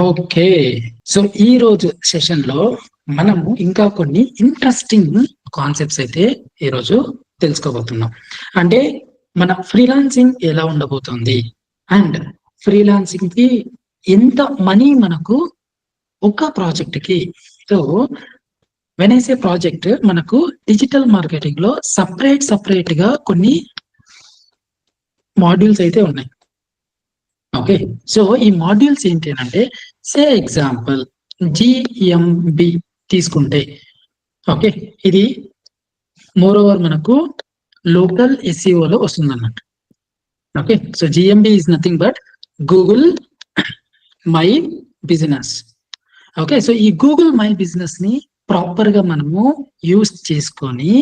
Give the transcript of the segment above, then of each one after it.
Okay. So ఈ రోజు session లో మనము ఇంకా కొన్ని ఇంట్రెస్టింగ్ కాన్సెప్ట్స్ అయితే ఈరోజు తెలుసుకోబోతున్నాం. అంటే మన ఫ్రీలాన్సింగ్ ఎలా ఉండబోతుంది అండ్ ఫ్రీలాన్సింగ్ కి ఎంత మనీ మనకు ఒక ప్రాజెక్ట్ కి. So when I say project, మనకు డిజిటల్ మార్కెటింగ్ లో సపరేట్ గా కొన్ని మాడ్యూల్స్ అయితే ఉన్నాయి. ఓకే, సో ఈ మాడ్యూల్స్ ఏంటి అంటే, సే ఎగ్జాంపుల్ జిఎంబి తీసుకుంటే, ఓకే, ఇది మోర్ ఓవర్ మనకు లోకల్ ఎస్ఈఓలో వస్తుంది అన్నట్టు. Okay, so GMB is nothing but Google my business. Okay, so ఈ గూగుల్ మై బిజినెస్ ని ప్రాపర్ గా మనము యూస్ చేసుకొని,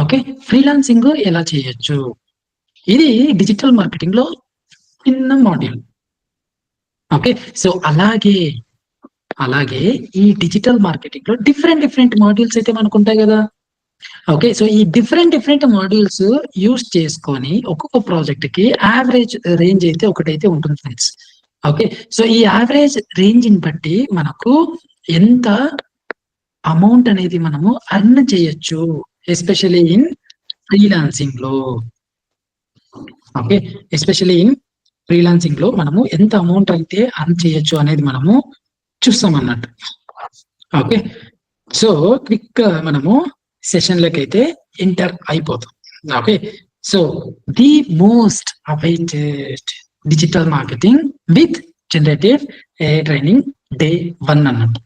ఓకే, ఫ్రీలాన్సింగ్ ఎలా చేయొచ్చు, ఇది డిజిటల్ మార్కెటింగ్ లో చిన్న మాడ్యూల్. ఓకే, సో అలాగే ఈ డిజిటల్ మార్కెటింగ్ లో డిఫరెంట్ మాడ్యూల్స్ అయితే మనకు ఉంటాయి కదా. ఓకే, సో ఈ డిఫరెంట్ మాడ్యూల్స్ యూస్ చేసుకొని ఒక్కొక్క ప్రాజెక్ట్ కి యావరేజ్ రేంజ్ అయితే ఒకటైతే ఉంటుంది ఫ్రెండ్స్. ఓకే, సో ఈ యావరేజ్ రేంజ్ ని బట్టి మనకు ఎంత అమౌంట్ అనేది మనము అర్న్ చేయొచ్చు, ఎస్పెషల్లీ ఇన్ ఫ్రీలాన్సింగ్ లో. ఓకే, ఎస్పెషల్లీ ఇన్ ఫ్రీలాన్సింగ్ లో మనము ఎంత అమౌంట్ అయితే అర్న్ చేయొచ్చు అనేది మనము చూస్తాం అన్నట్టు. ఓకే, సో క్విక్ మనము సెషన్ లోకి అయితే ఎంటర్ అయిపోతాం. Okay, so the most awaited digital marketing with generative AI training day 1 అన్నట్టు.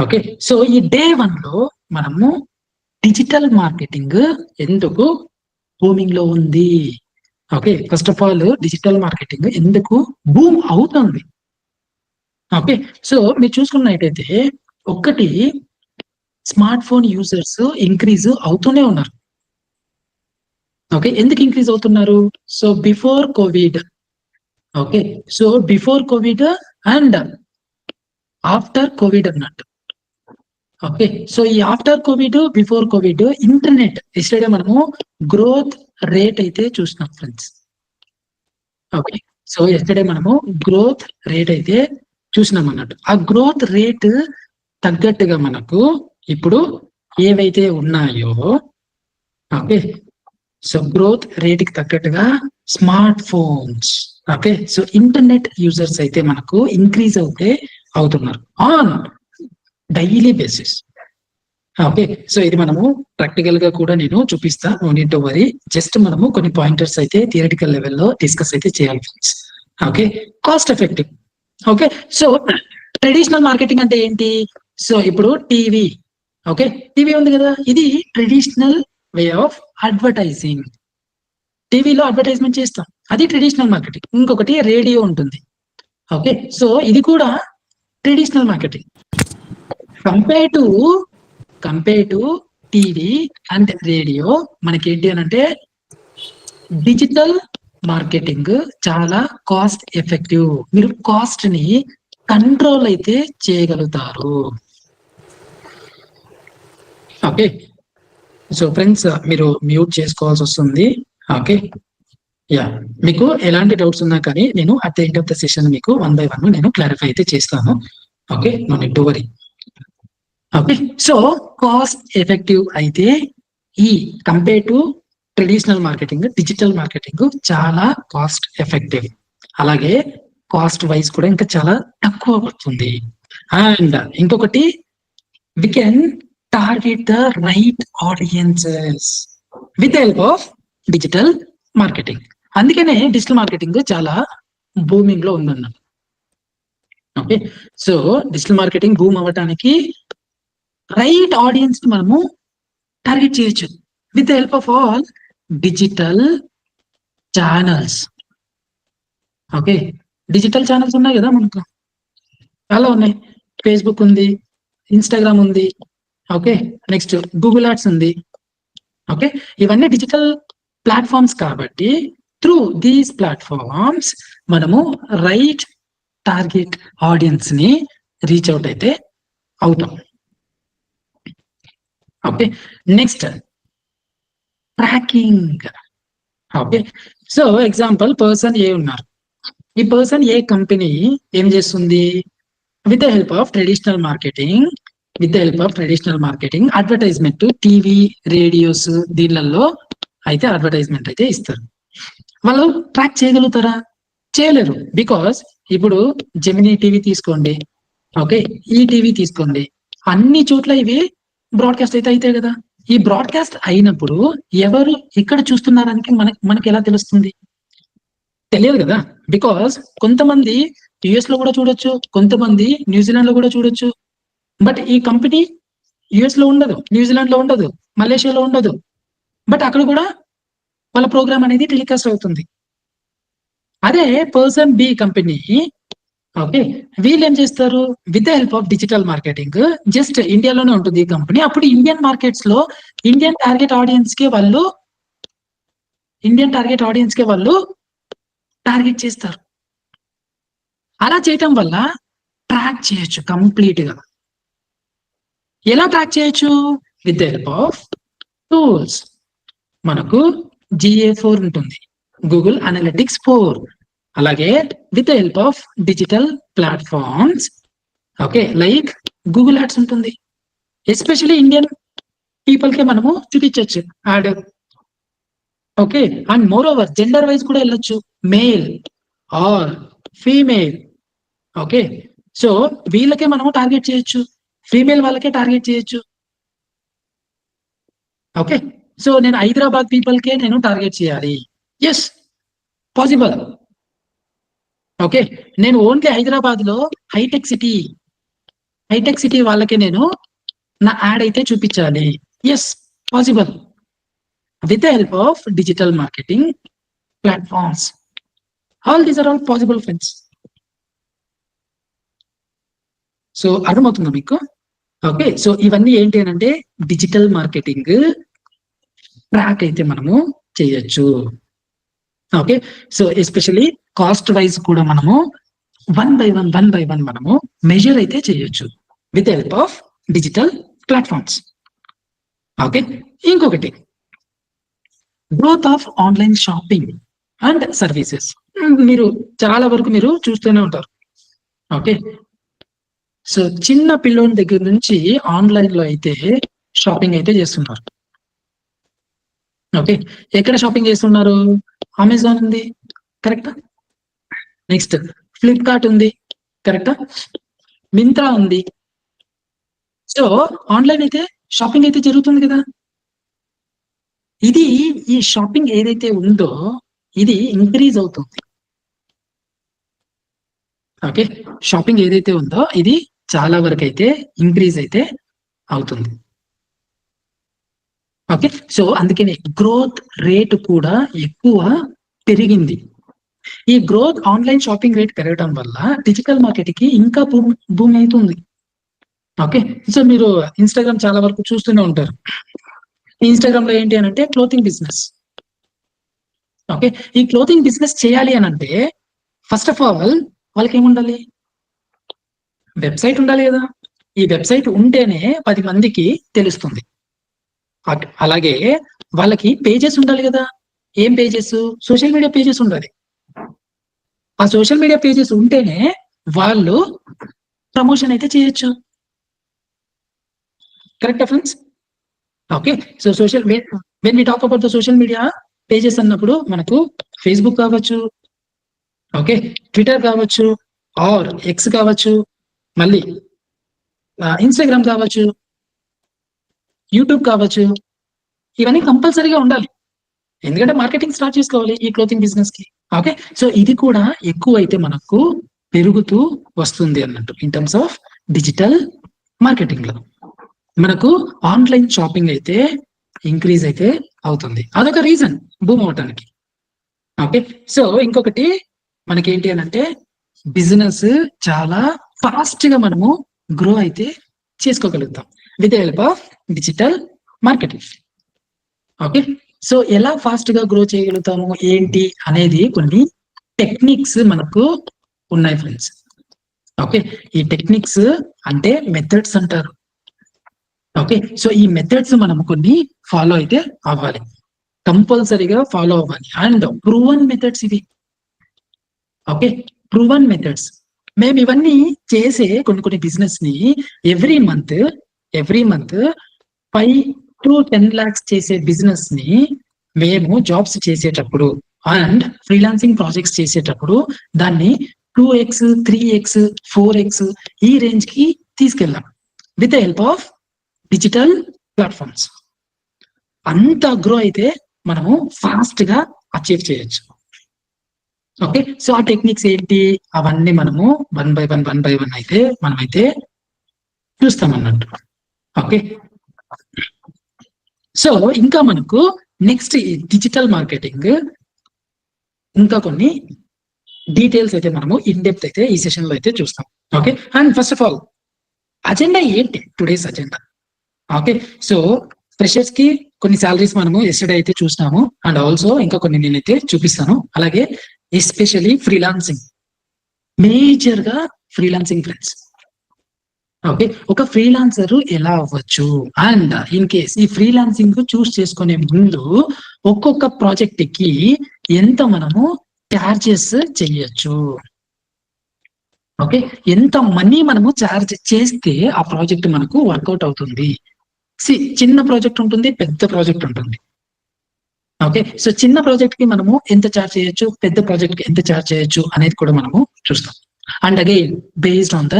ఓకే, సో ఈ డే 1 లో మనము డిజిటల్ మార్కెటింగ్ ఎందుకు బూమింగ్ లో ఉంది, okay, first of all digital marketing ఎందుకు బూమ్ అవుతుంది. ఓకే, సో మీరు చూసుకున్నట్టయితే ఒక్కటి, స్మార్ట్ ఫోన్ యూజర్స్ ఇంక్రీజ్ అవుతూనే ఉన్నారు. ఓకే, ఎందుకు ఇంక్రీజ్ అవుతున్నారు? So before Covid, okay, so before Covid and after Covid అన్నట్టు. ఓకే, సో ఈ after Covid before Covid internet yesterday మనము గ్రోత్ రేట్ అయితే చూసినాం ఫ్రెండ్స్. ఓకే, సో ఎస్టర్డే మనము గ్రోత్ రేట్ అయితే చూసినాం అన్నట్టు. ఆ గ్రోత్ రేట్ తగ్గట్టుగా మనకు ఇప్పుడు ఏవైతే ఉన్నాయో, ఓకే, సో గ్రోత్ రేట్ కి తగ్గట్టుగా smart phones, okay, so internet users అయితే మనకు ఇంక్రీజ్ అవుతున్నారు on daily basis. Okay, so ఇది మనము ప్రాక్టికల్ గా కూడా నేను చూపిస్తా, no need to worry. Just మనము కొన్ని పాయింటర్స్ అయితే థియరిటికల్ లెవెల్లో డిస్కస్ అయితే చేయాలి friends. Okay, cost effective. Okay, so traditional marketing అంటే ఏంటి? సో ఇప్పుడు టీవీ, ఓకే, టీవీ ఉంది కదా, ఇది ట్రెడిషనల్ వే ఆఫ్ అడ్వర్టైజింగ్. టీవీలో అడ్వర్టైజ్మెంట్ చేస్తాం, అది ట్రెడిషనల్ మార్కెటింగ్. ఇంకొకటి రేడియో ఉంటుంది. ఓకే, సో ఇది కూడా traditional marketing. Compare to TV and radio మనకి ఏంటి అని అంటే, డిజిటల్ మార్కెటింగ్ చాలా కాస్ట్ ఎఫెక్టివ్. మీరు కాస్ట్ ని కంట్రోల్ అయితే చేయగలుగుతారు. ఓకే, సో ఫ్రెండ్స్ మీరు మ్యూట్ చేసుకోవాల్సి వస్తుంది. ఓకే, యా, మీకు ఎలాంటి డౌట్స్ ఉన్నా కానీ నేను at the end of the session మీకు 1 by 1 నేను క్లారిఫై అయితే చేస్తాను. Okay, no need to worry. Okay, so cost effective అయితే ఈ compare to traditional marketing, digital marketing చాలా కాస్ట్ ఎఫెక్టివ్. అలాగే కాస్ట్ వైజ్ కూడా ఇంకా చాలా తక్కువ పడుతుంది. అండ్ ఇంకొకటి, we can target the right audiences with help of digital marketing. అందుకనే డిజిటల్ మార్కెటింగ్ చాలా బూమింగ్ లో ఉందన్న. Okay, so digital marketing boom అవ్వటానికి రైట్ ఆడియన్స్ ని మనము టార్గెట్ చేయొచ్చు with the help of all digital channels. Okay, digital channels ఉన్నాయి కదా మనకు, చాలా ఉన్నాయి. ఫేస్బుక్ ఉంది, ఇన్స్టాగ్రామ్ ఉంది, ఓకే, నెక్స్ట్ గూగుల్ యాడ్స్ ఉంది. ఓకే, ఇవన్నీ డిజిటల్ ప్లాట్ఫామ్స్ కాబట్టి త్రూ దీస్ ప్లాట్ఫామ్స్ మనము రైట్ టార్గెట్ ఆడియన్స్ ని రీచ్ అవుట్ అయితే అవుతాం. Okay, next tracking. Okay, so example person A ఉన్నారు. ఈ పర్సన్ ఏ కంపెనీ ఏం చేస్తుంది? With the help of traditional marketing, advertisement, TV, radios దీనిలలో అయితే అడ్వర్టైజ్మెంట్ అయితే ఇస్తారు. వాళ్ళు ట్రాక్ చేయగలుగుతారా? చేయలేరు. బికాస్ ఇప్పుడు జెమినీ టీవీ తీసుకోండి, ఓకే, ఈ టీవీ తీసుకోండి, అన్ని చోట్ల ఇవి బ్రాడ్కాస్ట్ అయితే అవుతాయి కదా. ఈ బ్రాడ్కాస్ట్ అయినప్పుడు ఎవరు ఎక్కడ చూస్తున్నారని మనకి ఎలా తెలుస్తుంది? తెలియదు కదా. బికాస్ కొంతమంది యుఎస్ లో కూడా చూడొచ్చు, కొంతమంది న్యూజిలాండ్ లో కూడా చూడొచ్చు. బట్ ఈ కంపెనీ యుఎస్ లో ఉండదు, న్యూజిలాండ్ లో ఉండదు, మలేషియాలో ఉండదు. బట్ అక్కడ కూడా వాళ్ళ ప్రోగ్రామ్ అనేది టెలికాస్ట్ అవుతుంది. అదే పర్సన్ బి కంపెనీ, ఓకే, వీళ్ళు ఏం చేస్తారు? With the help of digital marketing, just ఇండియాలోనే ఉంటుంది ఈ కంపెనీ. అప్పుడు ఇండియన్ మార్కెట్స్ లో ఇండియన్ టార్గెట్ ఆడియన్స్ కి వాళ్ళు టార్గెట్ చేస్తారు. అలా చేయటం వల్ల ట్రాక్ చేయొచ్చు కంప్లీట్ గా. ఎలా ట్రాక్ చేయొచ్చు? With the help of tools. మనకు GA4 ఉంటుంది, గూగుల్ అనలిటిక్స్ 4. అలాగే with the help of digital platforms, okay, like Google ads ఉంటుంది. ఎస్పెషల్లీ ఇండియన్ పీపుల్ కి మనము చూపించవచ్చు add, okay. And more over gender wise కూడా వెళ్ళొచ్చు, male or female, okay. So వీళ్ళకే మనము టార్గెట్ చేయొచ్చు, ఫీమేల్ వాళ్ళకే టార్గెట్ చేయొచ్చు, ఓకే. సో నేను హైదరాబాద్ పీపుల్ కే నేను టార్గెట్ చేయాలి, ఎస్ పాసిబుల్, ఓకే. నేను ఓన్లీ హైదరాబాద్ లో హైటెక్ సిటీ వాళ్ళకే నేను నా యాడ్ అయితే చూపించాలి, yes possible, with the help of digital marketing platforms. All these are all possible friends. So అర్థమవుతుందా మీకు? ఓకే. సో ఇవన్నీ ఏంటి అంటే డిజిటల్ మార్కెటింగ్ ట్రాక్ అయితే మనము చేయొచ్చు, okay. So especially cost wise కూడా మనము వన్ బై వన్ మనము మెజర్ అయితే చేయొచ్చు with help of digital platforms, okay. ఇంకొకటి growth of online shopping and services. మీరు చాలా వరకు మీరు చూస్తూనే ఉంటారు, ఓకే. సో చిన్న పిల్లోని దగ్గర నుంచి ఆన్లైన్ లో అయితే షాపింగ్ అయితే చేస్తున్నారు, ఓకే. ఎక్కడ షాపింగ్ చేస్తున్నారు? అమెజాన్ ఉంది, కరెక్టా? నెక్స్ట్ ఫ్లిప్కార్ట్ ఉంది, కరెక్టా? మింత్రా ఉంది. సో ఆన్లైన్ అయితే షాపింగ్ అయితే జరుగుతుంది కదా. ఇది ఈ షాపింగ్ ఏదైతే ఉందో ఇది ఇంక్రీజ్ అవుతుంది, ఓకే. షాపింగ్ ఏదైతే ఉందో ఇది చాలా వరకు అయితే ఇంక్రీజ్ అయితే అవుతుంది, ఓకే. సో అందుకని గ్రోత్ రేట్ కూడా ఎక్కువ పెరిగింది. ఈ గ్రోత్ ఆన్లైన్ షాపింగ్ రేట్ పెరగడం వల్ల డిజిటల్ మార్కెటింగ్ కి ఇంకా భూమి అవుతుంది, ఓకే. సో మీరు ఇన్స్టాగ్రామ్ చాలా వరకు చూస్తూనే ఉంటారు. ఇన్స్టాగ్రామ్ లో ఏంటి అని అంటే క్లోతింగ్ బిజినెస్, ఓకే. ఈ క్లోతింగ్ బిజినెస్ చేయాలి అని అంటే ఫస్ట్ ఆఫ్ ఆల్ వాళ్ళకి ఏముండాలి? వెబ్సైట్ ఉండాలి కదా. ఈ వెబ్సైట్ ఉంటేనే 10 మందికి తెలుస్తుంది. అలాగే వాళ్ళకి పేజెస్ ఉండాలి కదా. ఏం పేజెస్? సోషల్ మీడియా పేజెస్ ఉండాలి. ఆ సోషల్ మీడియా పేజెస్ ఉంటేనే వాళ్ళు ప్రమోషన్ అయితే చేయొచ్చు, కరెక్టా friends? Okay. So when we talk about the social media pages అన్నప్పుడు మనకు ఫేస్బుక్ కావచ్చు, ఓకే, ట్విట్టర్ కావచ్చు, ఆర్ ఎక్స్ కావచ్చు, మళ్ళీ ఇన్స్టాగ్రామ్ కావచ్చు, యూట్యూబ్ కావచ్చు, ఇవన్నీ కంపల్సరీగా ఉండాలి. ఎందుకంటే మార్కెటింగ్ స్టార్ట్ చేసుకోవాలి ఈ క్లోతింగ్ బిజినెస్ కి, ఓకే. సో ఇది కూడా ఎక్కువ అయితే మనకు పెరుగుతూ వస్తుంది అన్నట్టు in terms of digital marketing లో మనకు ఆన్లైన్ షాపింగ్ అయితే ఇంక్రీజ్ అయితే అవుతుంది. అదొక రీజన్ బూమ్ అవటానికి, ఓకే. సో ఇంకొకటి మనకి ఏంటి అని అంటే బిజినెస్ చాలా ఫాస్ట్ గా మనము గ్రో అయితే చేసుకోగలుగుతాం with help of digital marketing, okay. So ఎలా ఫాస్ట్ గా గ్రో చేయగలుగుతాము ఏంటి అనేది కొన్ని టెక్నిక్స్ మనకు ఉన్నాయి ఫ్రెండ్స్, ఓకే. ఈ టెక్నిక్స్ అంటే మెథడ్స్ అంటారు, ఓకే. సో ఈ మెథడ్స్ మనం కొన్ని ఫాలో అయితే అవ్వాలి, కంపల్సరీగా ఫాలో అవ్వాలి. అండ్ ప్రూవన్ మెథడ్స్ ఇవి, ఓకే. ప్రూవన్ మెథడ్స్ మేము ఇవన్నీ చేసే కొన్ని బిజినెస్ ని ఎవ్రీ మంత్ 5 to 10 lakhs చేసే బిజినెస్ ని మేము జాబ్స్ చేసేటప్పుడు అండ్ ఫ్రీలాన్సింగ్ ప్రాజెక్ట్స్ చేసేటప్పుడు దాన్ని 2x 3x 4x ఈ రేంజ్ కి తీసుకెళ్ళాం with the help of digital platforms. అంత గ్రో అయితే మనము ఫాస్ట్ గా అచీవ్ చేయొచ్చు. ఓకే, సో ఆ టెక్నిక్స్ ఏంటి అవన్నీ మనము 1 by 1 అయితే మనమైతే చూస్తామన్నట్టు. ఓకే, సో ఇంకా మనకు నెక్స్ట్ ఈ డిజిటల్ మార్కెటింగ్ ఇంకా కొన్ని డీటెయిల్స్ అయితే మనము ఇన్ డెప్త్ అయితే ఈ సెషన్ లో అయితే చూస్తాం. Okay, and first of all agenda ఏంటి today's agenda? Okay, so freshers కి కొన్ని సాలరీస్ మనము ఎస్టర్డే అయితే చూసినాము అండ్ ఆల్సో ఇంకా కొన్ని నేనైతే చూపిస్తాను. అలాగే ఎస్పెషల్లీ ఫ్రీలాన్సింగ్, మేజర్ గా ఫ్రీలాన్సింగ్ ఫ్రెండ్స్. ఓకే, ఒక ఫ్రీలాన్సర్ ఎలా అవ్వచ్చు అండ్ ఇన్ కేస్ ఈ ఫ్రీలాన్సింగ్ చూస్ చేసుకునే ముందు ఒక్కొక్క ప్రాజెక్ట్ కి ఎంత మనము చార్జెస్ చెయ్యొచ్చు, ఓకే, ఎంత మనీ మనము చార్జ్ చేస్తే ఆ ప్రాజెక్ట్ మనకు వర్కౌట్ అవుతుంది. చిన్న ప్రాజెక్ట్ ఉంటుంది, పెద్ద ప్రాజెక్ట్ ఉంటుంది. ఓకే, సో చిన్న ప్రాజెక్ట్ కి మనము ఎంత చార్జ్ చేయొచ్చు, పెద్ద ప్రాజెక్ట్ కి ఎంత చార్జ్ చేయొచ్చు అనేది కూడా మనము చూస్తాం. And again based on the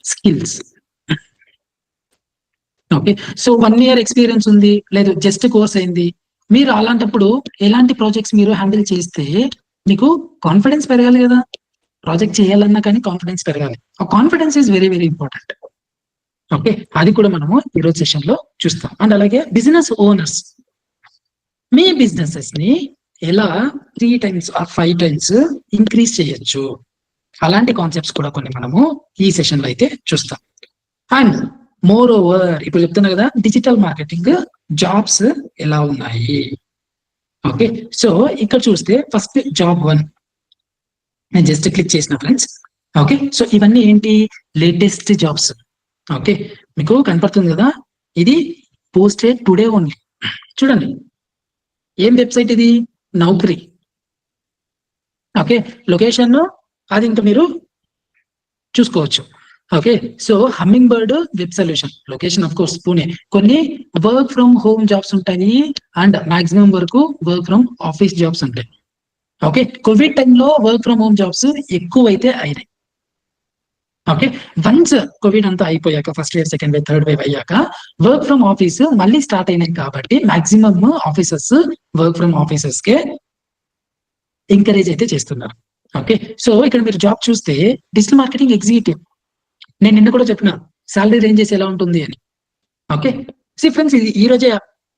skills. Okay, so 1 year experience ఉంది లేదు జస్ట్ కోర్స్ అయింది, మీరు అలాంటప్పుడు ఎలాంటి ప్రాజెక్ట్స్ మీరు హ్యాండిల్ చేస్తే మీకు కాన్ఫిడెన్స్ పెరగాలి కదా, ప్రాజెక్ట్ చేయాలన్నా కానీ కాన్ఫిడెన్స్ పెరగాలి. ఆ confidence is very very important. Okay, అది కూడా మనము ఈరోజు సెషన్ లో చూస్తాం. అండ్ అలాగే బిజినెస్ ఓనర్స్ మీ బిజినెసెస్ ని ఎలా 3 times or 5 times ఇంక్రీజ్ చేయొచ్చు, అలాంటి కాన్సెప్ట్స్ కూడా కొన్ని మనము ఈ సెషన్ లో అయితే చూస్తాం. అండ్ మోర్ ఓవర్ ఇప్పుడు చెప్తున్నా కదా డిజిటల్ మార్కెటింగ్ జాబ్స్ ఎలా ఉన్నాయి. ఓకే, సో ఇక్కడ చూస్తే ఫస్ట్ జాబ్ 1 నేను జస్ట్ క్లిక్ చేసిన ఫ్రెండ్స్. ఓకే, సో ఇవన్నీ ఏంటి లేటెస్ట్ జాబ్స్. ఓకే, మీకు కనపడుతుంది కదా, ఇది పోస్టెడ్ టుడే ఓన్లీ. చూడండి ఏం వెబ్సైట్ ఇది, నౌకరీ. ఓకే, లొకేషన్ అది ఇంకా మీరు చూసుకోవచ్చు. Okay, so humming bird web solution, location of course Pune. కొన్ని వర్క్ ఫ్రమ్ హోమ్ జాబ్స్ ఉంటాయి అండ్ మాక్సిమం వరకు వర్క్ ఫ్రమ్ ఆఫీస్ జాబ్స్ ఉంటాయి. ఓకే, కోవిడ్ టైంలో వర్క్ ఫ్రమ్ హోమ్ జాబ్స్ ఎక్కువైతే అయినాయి. ఓకే, వన్స్ కోవిడ్ అంతా అయిపోయాక first wave second wave third wave అయ్యాక వర్క్ ఫ్రమ్ ఆఫీస్ మళ్ళీ స్టార్ట్ అయినాయి కాబట్టి maximum officers work from offices K encourage అయితే చేస్తున్నారు. ఓకే, సో ఇక్కడ మీరు జాబ్ చూస్తే డిజిటల్ మార్కెటింగ్ ఎగ్జిక్యూటివ్, నేను నిన్న కూడా చెప్పిన సాలరీ రేంజెస్ ఎలా ఉంటుంది అని. ఓకే, ఫ్రెండ్స్ ఇది ఈ రోజే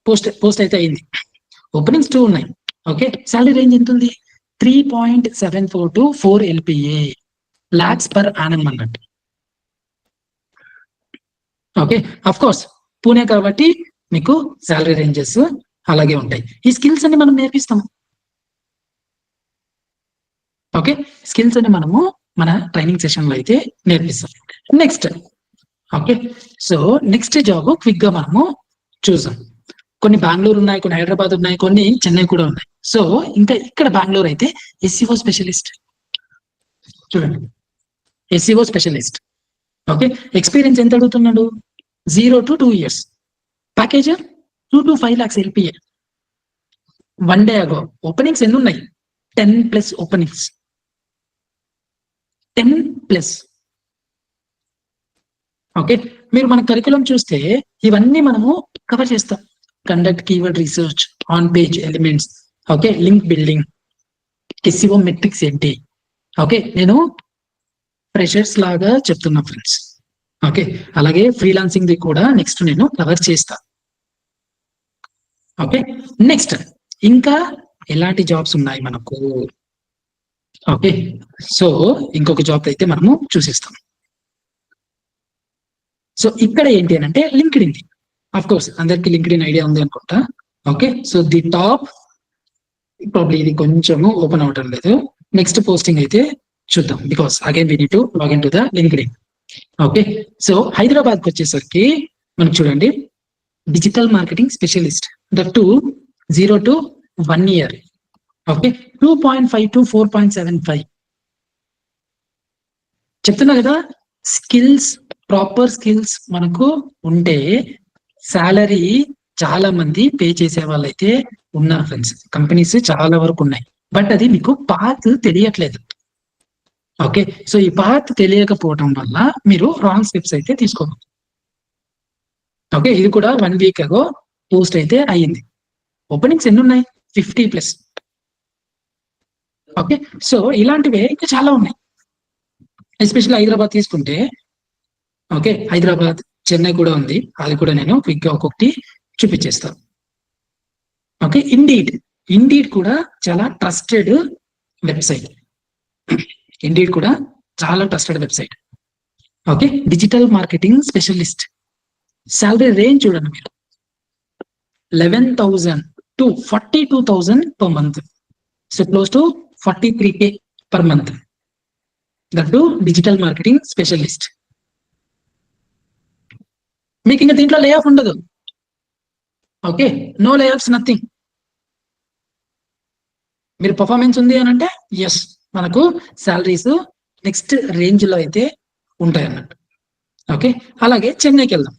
పోస్ట్ అయితే అయింది, ఓపెనింగ్స్ 2 ఉన్నాయి. ఓకే, సాలరీ రేంజ్ ఎంత ఉంది, 3.74 to 4 LPA lakhs per annum అన్నట్టు. ఓకే, అఫ్ కోర్స్ పూణే కాబట్టి మీకు సాలరీ రేంజెస్ అలాగే ఉంటాయి. ఈ స్కిల్స్ అన్ని మనం నేర్పిస్తాం. ఓకే, స్కిల్స్ అని మనము మన ట్రైనింగ్ సెషన్ లో అయితే నేర్పిస్తాం. Next okay, so next job quick గా మనము చూసాం. కొన్ని బెంగళూరు ఉన్నాయి, కొన్ని హైదరాబాద్ ఉన్నాయి, కొన్ని చెన్నై కూడా ఉన్నాయి. సో ఇంకా ఇక్కడ బెంగళూరు అయితే SEO స్పెషలిస్ట్. చూడండి SEO స్పెషలిస్ట్. ఓకే, ఎక్స్పీరియన్స్ ఎంత అడుగుతున్నాడు, 0 to 2 years, package 2 to 5 lakhs LPA. 1 day ago openings ఎన్ని ఉన్నాయి, 10+ ఓపెనింగ్స్, 10+. ఓకే, మీరు మన కరికులం చూస్తే ఇవన్నీ మనము కవర్ చేస్తాం. Conduct keyword research, on page elements, okay, link building, SEO metrics ఏంటి. ఓకే, నేను ఫ్రెషర్స్ లాగా చెప్తున్నా ఫ్రెండ్స్. ఓకే, అలాగే ఫ్రీలాన్సింగ్ ది కూడా నెక్స్ట్ నేను కవర్ చేస్తా. ఓకే, నెక్స్ట్ ఇంకా ఎలాంటి జాబ్స్ ఉన్నాయి మనకు. ఓకే, సో ఇంకొక జాబ్ అయితే మనము చూసేస్తాం. సో ఇక్కడ ఏంటి అని అంటే లింక్డ్ఇన్. ఆఫ్ కోర్స్ అందరికి లింక్డ్ఇన్ ఐడియా ఉంది అనుకుంటా. Okay, so the top probably ఇది కొంచెము ఓపెన్ అవటం లేదు. నెక్స్ట్ పోస్టింగ్ అయితే చూద్దాం, because again we need to login to the LinkedIn. Okay, so Hyderabad కి వచ్చేసరికి మనకు చూడండి digital marketing specialist, that to 0 to 1 year. Okay, 2.5 to 4.75. చెప్తున్నా కదా, స్కిల్స్, ప్రాపర్ స్కిల్స్ మనకు ఉంటే శాలరీ చాలా మంది పే చేసే వాళ్ళైతే ఉన్నారు ఫ్రెండ్స్. కంపెనీస్ చాలా వరకు ఉన్నాయి. బట్ అది మీకు పాత్ తెలియట్లేదు. ఓకే, సో ఈ పాత్ తెలియకపోవడం వల్ల మీరు రాంగ్ స్టెప్స్ అయితే తీసుకోవాలి. ఓకే, ఇది కూడా 1 వీక్ అగో పోస్ట్ అయితే అయ్యింది. ఓపెనింగ్స్ ఎన్ని ఉన్నాయి? 50+. ఓకే, సో ఇలాంటివే ఇంకా చాలా ఉన్నాయి. ఎస్పెషల్లీ హైదరాబాద్ తీసుకుంటే, ఓకే, హైదరాబాద్, చెన్నై కూడా ఉంది. అది కూడా నేను క్విక్ గా ఒక్కొక్కటి చూపించేస్తాను. ఓకే, ఇండీడ్ కూడా చాలా ట్రస్టెడ్ వెబ్సైట్. ఇండీడ్ కూడా చాలా trusted website. Okay, digital marketing specialist. Salary range చూడండి మీరు, 11,000 to 42,000 per month. So close to 43K per month. That to digital marketing specialist. మీకు ఇంకా దీంట్లో లే ఆఫ్ ఉండదు. ఓకే, నో లే ఆఫ్స్, నథింగ్. మీరు పర్ఫార్మెన్స్ ఉంది అని అంటే ఎస్, మనకు శాలరీస్ నెక్స్ట్ రేంజ్ లో అయితే ఉంటాయి అన్నట్టు. ఓకే, అలాగే చెన్నైకి వెళ్దాం.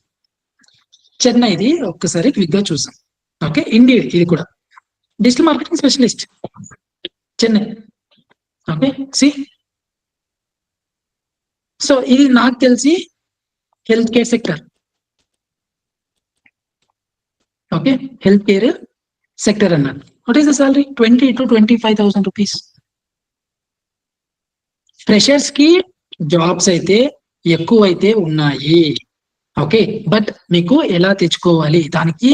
చెన్నైది ఒక్కసారి క్విక్ గా చూసాం. ఓకే, ఇండీడ్ ఇది కూడా digital marketing specialist Chennai. Okay, see, so ఇది నాకు తెలిసి health care sector. Okay, health care sector అన్నారు. What is the salary? 20 to 25,000 rupees. Freshers కి జాబ్స్ అయితే ఎక్కువైతే ఉన్నాయి. ఓకే, బట్ మీకు ఎలా తెచ్చుకోవాలి, దానికి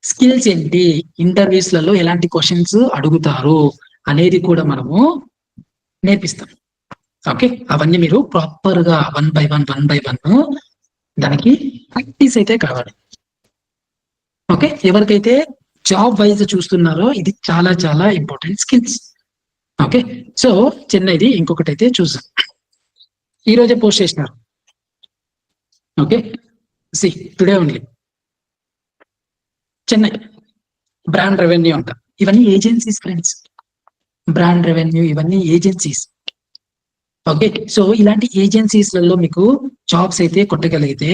స్కిల్స్ ఏంటి, ఇంటర్వ్యూస్లలో ఎలాంటి క్వశ్చన్స్ అడుగుతారు అనేది కూడా మనము నేర్పిస్తాం. ఓకే, అవన్నీ మీరు ప్రాపర్ గా 1 by 1 దానికి ప్రాక్టీస్ అయితే కావాలి. ఓకే, ఎవరికైతే జాబ్ వైజ్ చూస్తున్నారో ఇది చాలా చాలా ఇంపార్టెంట్ స్కిల్స్. ఓకే, సో చెన్నైది ఇంకొకటి అయితే చూసాం, ఈ రోజే పోస్ట్ చేసినారు. Okay, see, today only. Chennai brand revenue అంట, ఇవన్నీ ఏజెన్సీస్ ఫ్రెండ్స్. బ్రాండ్ రెవెన్యూ ఇవన్నీ ఏజెన్సీస్. ఓకే, సో ఇలాంటి ఏజెన్సీస్లలో మీకు జాబ్స్ అయితే కొట్టగలిగితే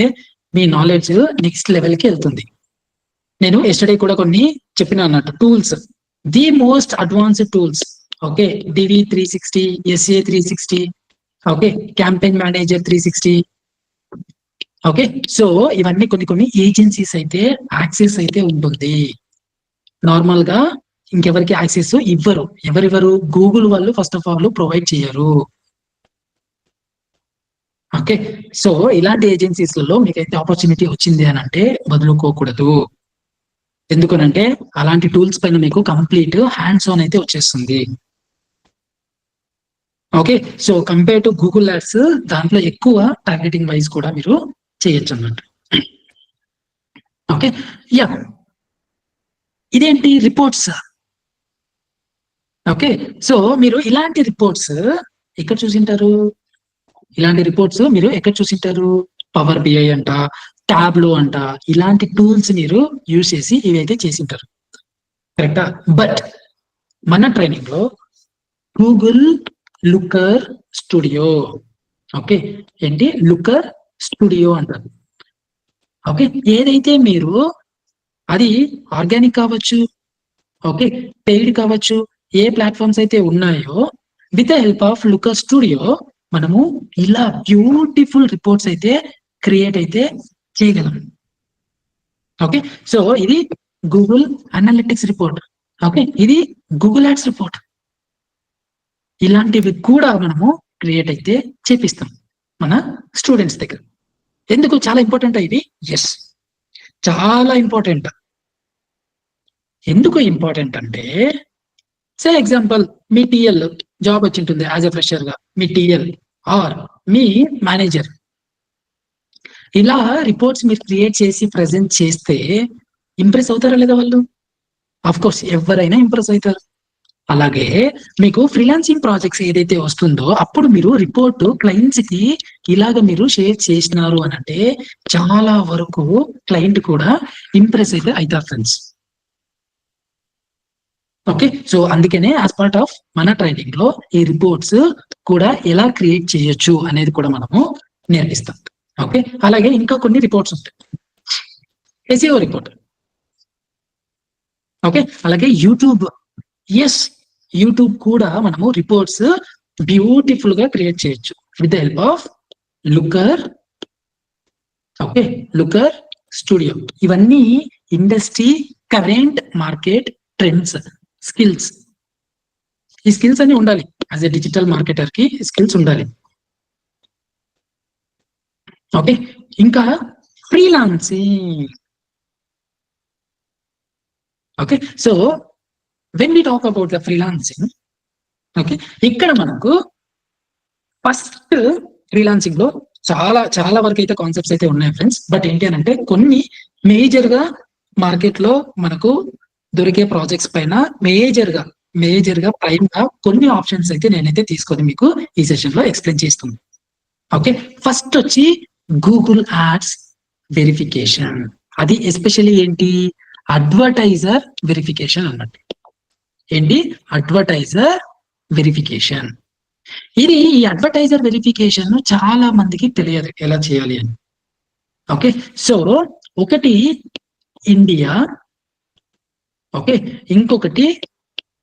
మీ నాలెడ్జ్ నెక్స్ట్ లెవెల్ కి వెళ్తుంది. నేను ఎస్టర్డే కూడా కొన్ని చెప్పిన అన్నట్టు tools, the most advanced tools. Okay, DV 360, SA 360, okay, campaign manager 360. Okay, so ఇవన్నీ కొన్ని ఏజెన్సీస్ అయితే యాక్సెస్ అయితే ఉంటుంది. నార్మల్ గా ఇంకెవరికి యాక్సెస్ ఇవ్వరు. ఎవరెవరు? గూగుల్ వాళ్ళు ఫస్ట్ ఆఫ్ ఆల్ ప్రొవైడ్ చేయరు. ఓకే, సో ఇలాంటి ఏజెన్సీస్లలో మీకైతే ఆపర్చునిటీ వచ్చింది అని అంటే వదులుకోకూడదు. ఎందుకనంటే అలాంటి టూల్స్ పైన మీకు కంప్లీట్ హ్యాండ్స్ ఆన్ అయితే వచ్చేస్తుంది. Okay, so compare to Google ads దాంట్లో ఎక్కువ టార్గెటింగ్ వైజ్ కూడా మీరు చేయొచ్చు అన్నట్టు. ఓకే, యా, ఇదేంటి రిపోర్ట్స్. ఓకే, సో మీరు ఇలాంటి రిపోర్ట్స్ ఎక్కడ చూసింటారు? ఇలాంటి రిపోర్ట్స్ మీరు ఎక్కడ చూసింటారు? పవర్ బిఐ అంట, టాబ్లో అంట, ఇలాంటి టూల్స్ మీరు యూజ్ చేసి ఇవైతే చేసింటారు. కరెక్టా? బట్ మన ట్రైనింగ్ లో గూగుల్ లుకర్ స్టూడియో, ఓకే, ఏంటి లుకర్ స్టూడియో అంటారు. ఓకే, ఏదైతే మీరు అది ఆర్గానిక్ కావచ్చు, ఓకే, పెయిడ్ కావచ్చు, ఏ ప్లాట్ఫామ్స్ అయితే ఉన్నాయో with the help of Looker Studio మనము ఇలా బ్యూటిఫుల్ రిపోర్ట్స్ అయితే క్రియేట్ అయితే చేయగలం. ఓకే, సో ఇది గూగుల్ అనలిటిక్స్ రిపోర్ట్. ఓకే, ఇది గూగుల్ యాడ్స్ రిపోర్ట్. ఇలాంటివి కూడా మనము క్రియేట్ అయితే చేపిస్తాం మన స్టూడెంట్స్ దగ్గర. ఎందుకు చాలా ఇంపార్టెంట్ ఇది? ఎస్, చాలా ఇంపార్టెంట్. ఎందుకు ఇంపార్టెంట్ అంటే, సే ఎగ్జాంపుల్ మీ టీఎల్ జాబ్ వచ్చి ఉంటుంది యాజ్ ఎ ఫ్రెషర్ గా, మీ టీఎల్ ఆర్ మీ మేనేజర్ ఇలా రిపోర్ట్స్ మీరు క్రియేట్ చేసి ప్రెజెంట్ చేస్తే ఇంప్రెస్ అవుతారా లేదా వాళ్ళు? ఆఫ్ కోర్స్ ఎవరైనా ఇంప్రెస్ అవుతారు. అలాగే మీకు ఫ్రీలాన్సింగ్ ప్రాజెక్ట్స్ ఏదైతే వస్తుందో అప్పుడు మీరు రిపోర్ట్ క్లయింట్స్ కి ఇలాగ మీరు షేర్ చేసినారు అని అంటే చాలా వరకు క్లయింట్ కూడా ఇంప్రెస్ అయితే అవుతారు ఫ్రెండ్స్. ఓకే, సో అందుకనే యాజ్ పార్ట్ ఆఫ్ మన ట్రైనింగ్ లో ఈ రిపోర్ట్స్ కూడా ఎలా క్రియేట్ చేయొచ్చు అనేది కూడా మనము నేర్పిస్తాం. ఓకే, అలాగే ఇంకా కొన్ని రిపోర్ట్స్ ఉంటాయి. SEO report. ఓకే, అలాగే యూట్యూబ్. ఎస్, యూట్యూబ్ కూడా మనము రిపోర్ట్స్ బ్యూటిఫుల్ గా క్రియేట్ చేయొచ్చు with the help of Looker. Okay, Looker Studio. ఇవన్నీ industry current market trends, skills. ఈ స్కిల్స్ అన్ని ఉండాలి. యాజ్ ఎ డిజిటల్ మార్కెటర్ కి స్కిల్స్ ఉండాలి. ఓకే, ఇంకా freelancing. Okay, so when we talk about the freelancing, okay, ఇక్కడ మనకు ఫస్ట్ ఫ్రీలాన్సింగ్ లో చాలా చాలా వరకు అయితే కాన్సెప్ట్స్ అయితే ఉన్నాయి ఫ్రెండ్స్. బట్ ఏంటి అని అంటే కొన్ని మేజర్ గా మార్కెట్ లో మనకు దొరికే ప్రాజెక్ట్స్ పైన మేజర్ గా ప్రైమ్ గా కొన్ని ఆప్షన్స్ అయితే నేనైతే తీసుకొని మీకు ఈ సెషన్ లో ఎక్స్ప్లెయిన్ చేస్తుంది. ఓకే, ఫస్ట్ వచ్చి గూగుల్ యాడ్స్ వెరిఫికేషన్. అది ఎస్పెషల్లీ ఏంటి, అడ్వర్టైజర్ వెరిఫికేషన్ అన్నట్టు. ఏంటి, అడ్వర్టైజర్ వెరిఫికేషన్. ఇది ఈ అడ్వర్టైజర్ వెరిఫికేషన్ చాలా మందికి తెలియదు ఎలా చేయాలి అని. ఓకే, సో ఒకటి ఇండియా, ఓకే, ఇంకొకటి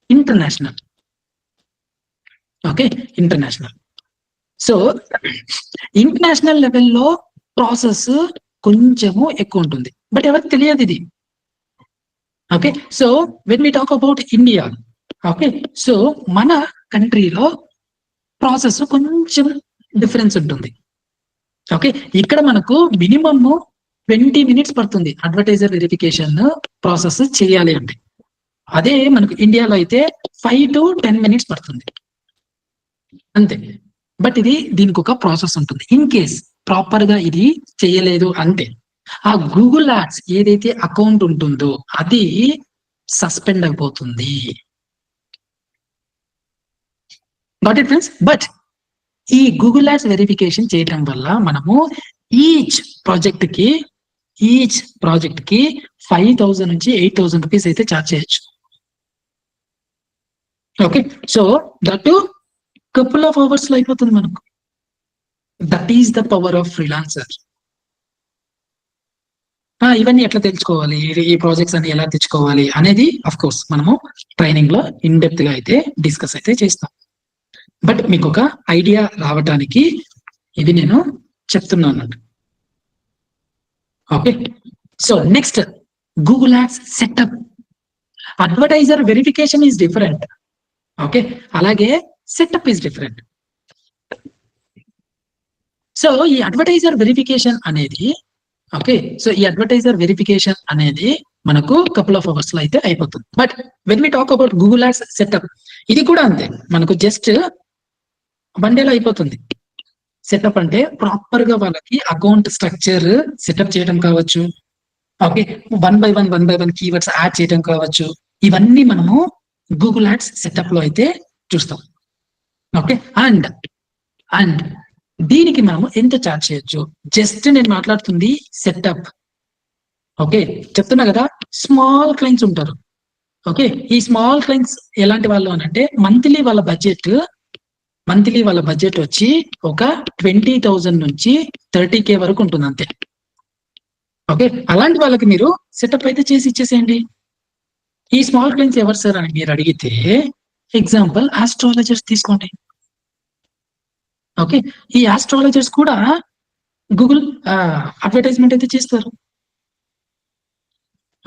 international. Okay, international. So international లెవెల్లో ప్రాసెస్ కొంచెము ఎక్కువ ఉంటుంది, బట్ ఎవరికి తెలియదు ఇది. Okay, so when we talk about India, okay, so మన కంట్రీలో ప్రాసెస్ కొంచెం డిఫరెన్స్ ఉంటుంది. ఓకే, ఇక్కడ మనకు మినిమమ్ 20 minutes పడుతుంది అడ్వర్టైజర్ వెరిఫికేషన్ ప్రాసెస్ చేయాలి అంటే. అదే మనకు ఇండియాలో అయితే 5 to 10 minutes పడుతుంది అంతే. బట్ ఇది దీనికి ఒక ప్రాసెస్ ఉంటుంది. ఇన్ కేస్ ప్రాపర్ గా ఇది చేయలేదు అంటే ఆ గూగుల్ యాడ్స్ ఏదైతే అకౌంట్ ఉంటుందో అది సస్పెండ్ అయిపోతుంది. Got it friends? బట్ ఈ గూగుల్ యాడ్స్ వెరిఫికేషన్ చేయటం వల్ల మనము ఈచ్ ప్రాజెక్ట్ కి 5,000 నుంచి 8,000 రూపీస్ అయితే ఛార్జ్ చేయొచ్చు. Okay, so that couple of hours లో అయిపోతుంది మనకు. That is the power of freelancer. ఇవన్నీ ఎట్లా తెలుసుకోవాలి, ఈ ప్రాజెక్ట్స్ అన్ని ఎలా తెచ్చుకోవాలి అనేది అఫ్ కోర్స్ మనము ట్రైనింగ్ లో ఇన్ డెప్త్ గా అయితే డిస్కస్ అయితే చేస్తాం. బట్ మీకు ఒక ఐడియా రావటానికి ఇది నేను చెప్తున్నాను. Okay, so next Google ads setup. Advertiser verification is different. Okay, అలాగే సెటప్ ఈస్ డిఫరెంట్. సో ఈ అడ్వర్టైజర్ వెరిఫికేషన్ అనేది, ఓకే, సో ఈ అడ్వర్టైజర్ వెరిఫికేషన్ అనేది మనకు కపుల్ ఆఫ్ అవర్స్ లో అయితే అయిపోతుంది. But when we talk about Google ads setup, ఇది కూడా అంతే, మనకు జస్ట్ 1 day లో అయిపోతుంది. సెటప్ అంటే ప్రాపర్ గా వాళ్ళకి అకౌంట్ స్ట్రక్చర్ సెటప్ చేయడం కావచ్చు. Okay, one by one keywords add చేయడం కావచ్చు. ఇవన్నీ మనము గూగుల్ యాడ్స్ సెటప్ లో అయితే చూస్తాం. ఓకే, అండ్ దీనికి మనము ఎంత ఛార్జ్ చేయొచ్చు? జస్ట్ నేను మాట్లాడుతుంది సెటప్. ఓకే, చెప్తున్నా కదా, స్మాల్ క్లయింట్స్ ఉంటారు. ఓకే, ఈ స్మాల్ క్లయింట్స్ ఎలాంటి వాళ్ళు అని అంటే మంత్లీ వాళ్ళ బడ్జెట్ వచ్చి ఒక 20,000 నుంచి 30K వరకు ఉంటుంది అంతే. ఓకే, అలాంటి వాళ్ళకి మీరు సెటప్ అయితే చేసి ఇచ్చేసేయండి. ఈ స్మాల్ క్లయింట్స్ ఎవరు సార్ అని మీరు అడిగితే ఎగ్జాంపుల్ ఆస్ట్రాలజర్స్ తీసుకోండి. ఓకే, ఈ ఆస్ట్రాలజర్స్ కూడా గూగుల్ అడ్వర్టైజ్మెంట్ అయితే చేస్తారు.